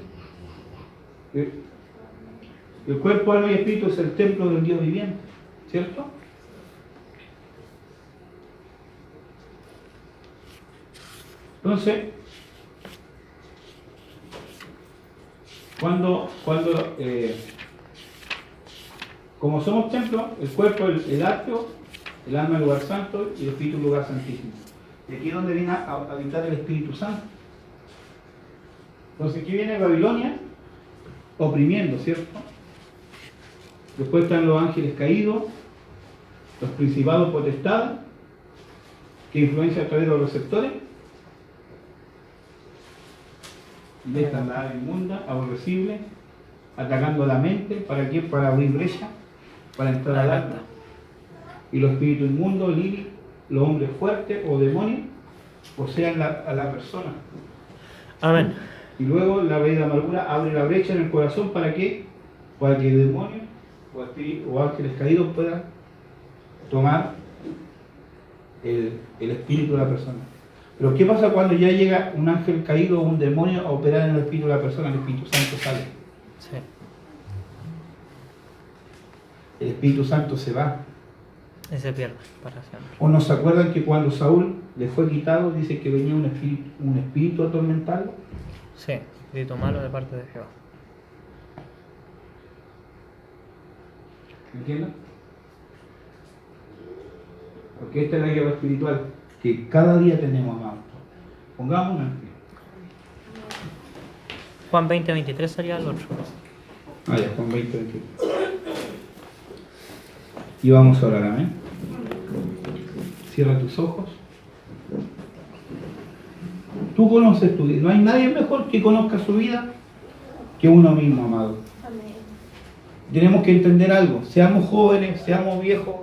que el cuerpo, alma y espíritu es el templo del Dios viviente, ¿cierto? Entonces, como somos templo, el cuerpo es el atrio, el alma el lugar santo y el espíritu el lugar santísimo. Y aquí es donde viene a habitar el Espíritu Santo. Entonces aquí viene Babilonia oprimiendo, ¿cierto? Después están los ángeles caídos, los principados potestades, que influencian a través de los receptores. Y esta es la ave inmunda, aborrecible, atacando la mente. ¿Para qué? Para abrir brecha, para entrar al alma. Y los espíritus inmundos, Lili, los hombres fuertes o demonios, posean a la persona. Amén. Y luego la raíz de amargura abre la brecha en el corazón. ¿Para qué? Para que demonios o ángeles caídos puedan tomar el espíritu de la persona. Pero ¿qué pasa cuando ya llega un ángel caído o un demonio a operar en el espíritu de la persona? El Espíritu Santo sale. Sí. El Espíritu Santo se va. Y se pierde para siempre. ¿O no se acuerdan que cuando Saúl le fue quitado, dice que venía un espíritu a atormentarlo? Sí, espíritu malo de parte de Jehová. ¿Entiendes? Porque esta es la guerra espiritual que cada día tenemos, amados. Pongámonos en pie. Juan 20:23 sería el otro. Ah, ya, Juan 20, 21. Y vamos a orar, amén. Cierra tus ojos. Tú conoces tu vida. No hay nadie mejor que conozca su vida que uno mismo, amado. Amén. Tenemos que entender algo. Seamos jóvenes, seamos viejos,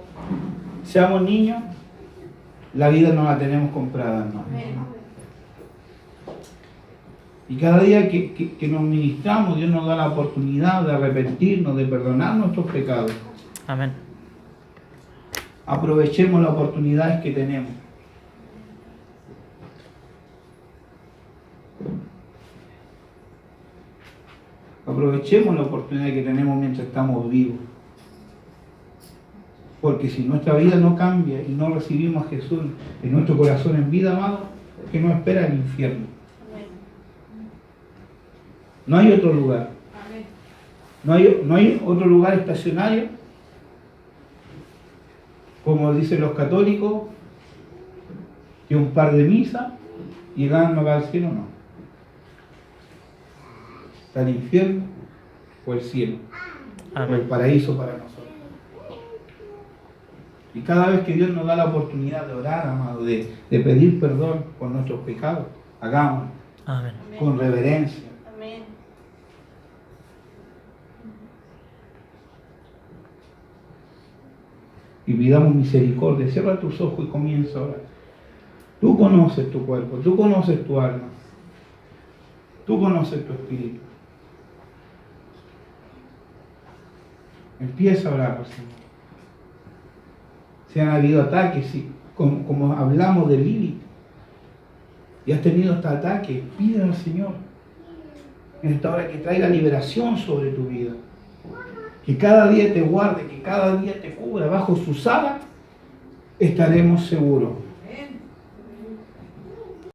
seamos niños, la vida no la tenemos comprada, ¿no? Amén. Y cada día que nos ministramos, Dios nos da la oportunidad de arrepentirnos, de perdonar nuestros pecados. Amén. Aprovechemos las oportunidades que tenemos. Aprovechemos la oportunidad que tenemos mientras estamos vivos. Porque si nuestra vida no cambia y no recibimos a Jesús en nuestro corazón en vida, amado, que nos espera el infierno. Amén. No hay otro lugar. Amén. No hay otro lugar estacionario, como dicen los católicos, que un par de misas y el alma va al cielo, no. Está el infierno o el cielo, o el Amén. paraíso para nosotros. Y cada vez que Dios nos da la oportunidad de orar, amado, de pedir perdón por nuestros pecados, hagámoslo Amén. con reverencia. Amén. Y pidamos misericordia. Cierra tus ojos y comienza a orar. Tú conoces tu cuerpo, tú conoces tu alma, tú conoces tu espíritu. Empieza a orar, Señor. Si han habido ataques, como hablamos de Lili, y has tenido este ataque, pide al Señor en esta hora que traiga liberación sobre tu vida. Que cada día te guarde, que cada día te cubra bajo sus alas, estaremos seguros.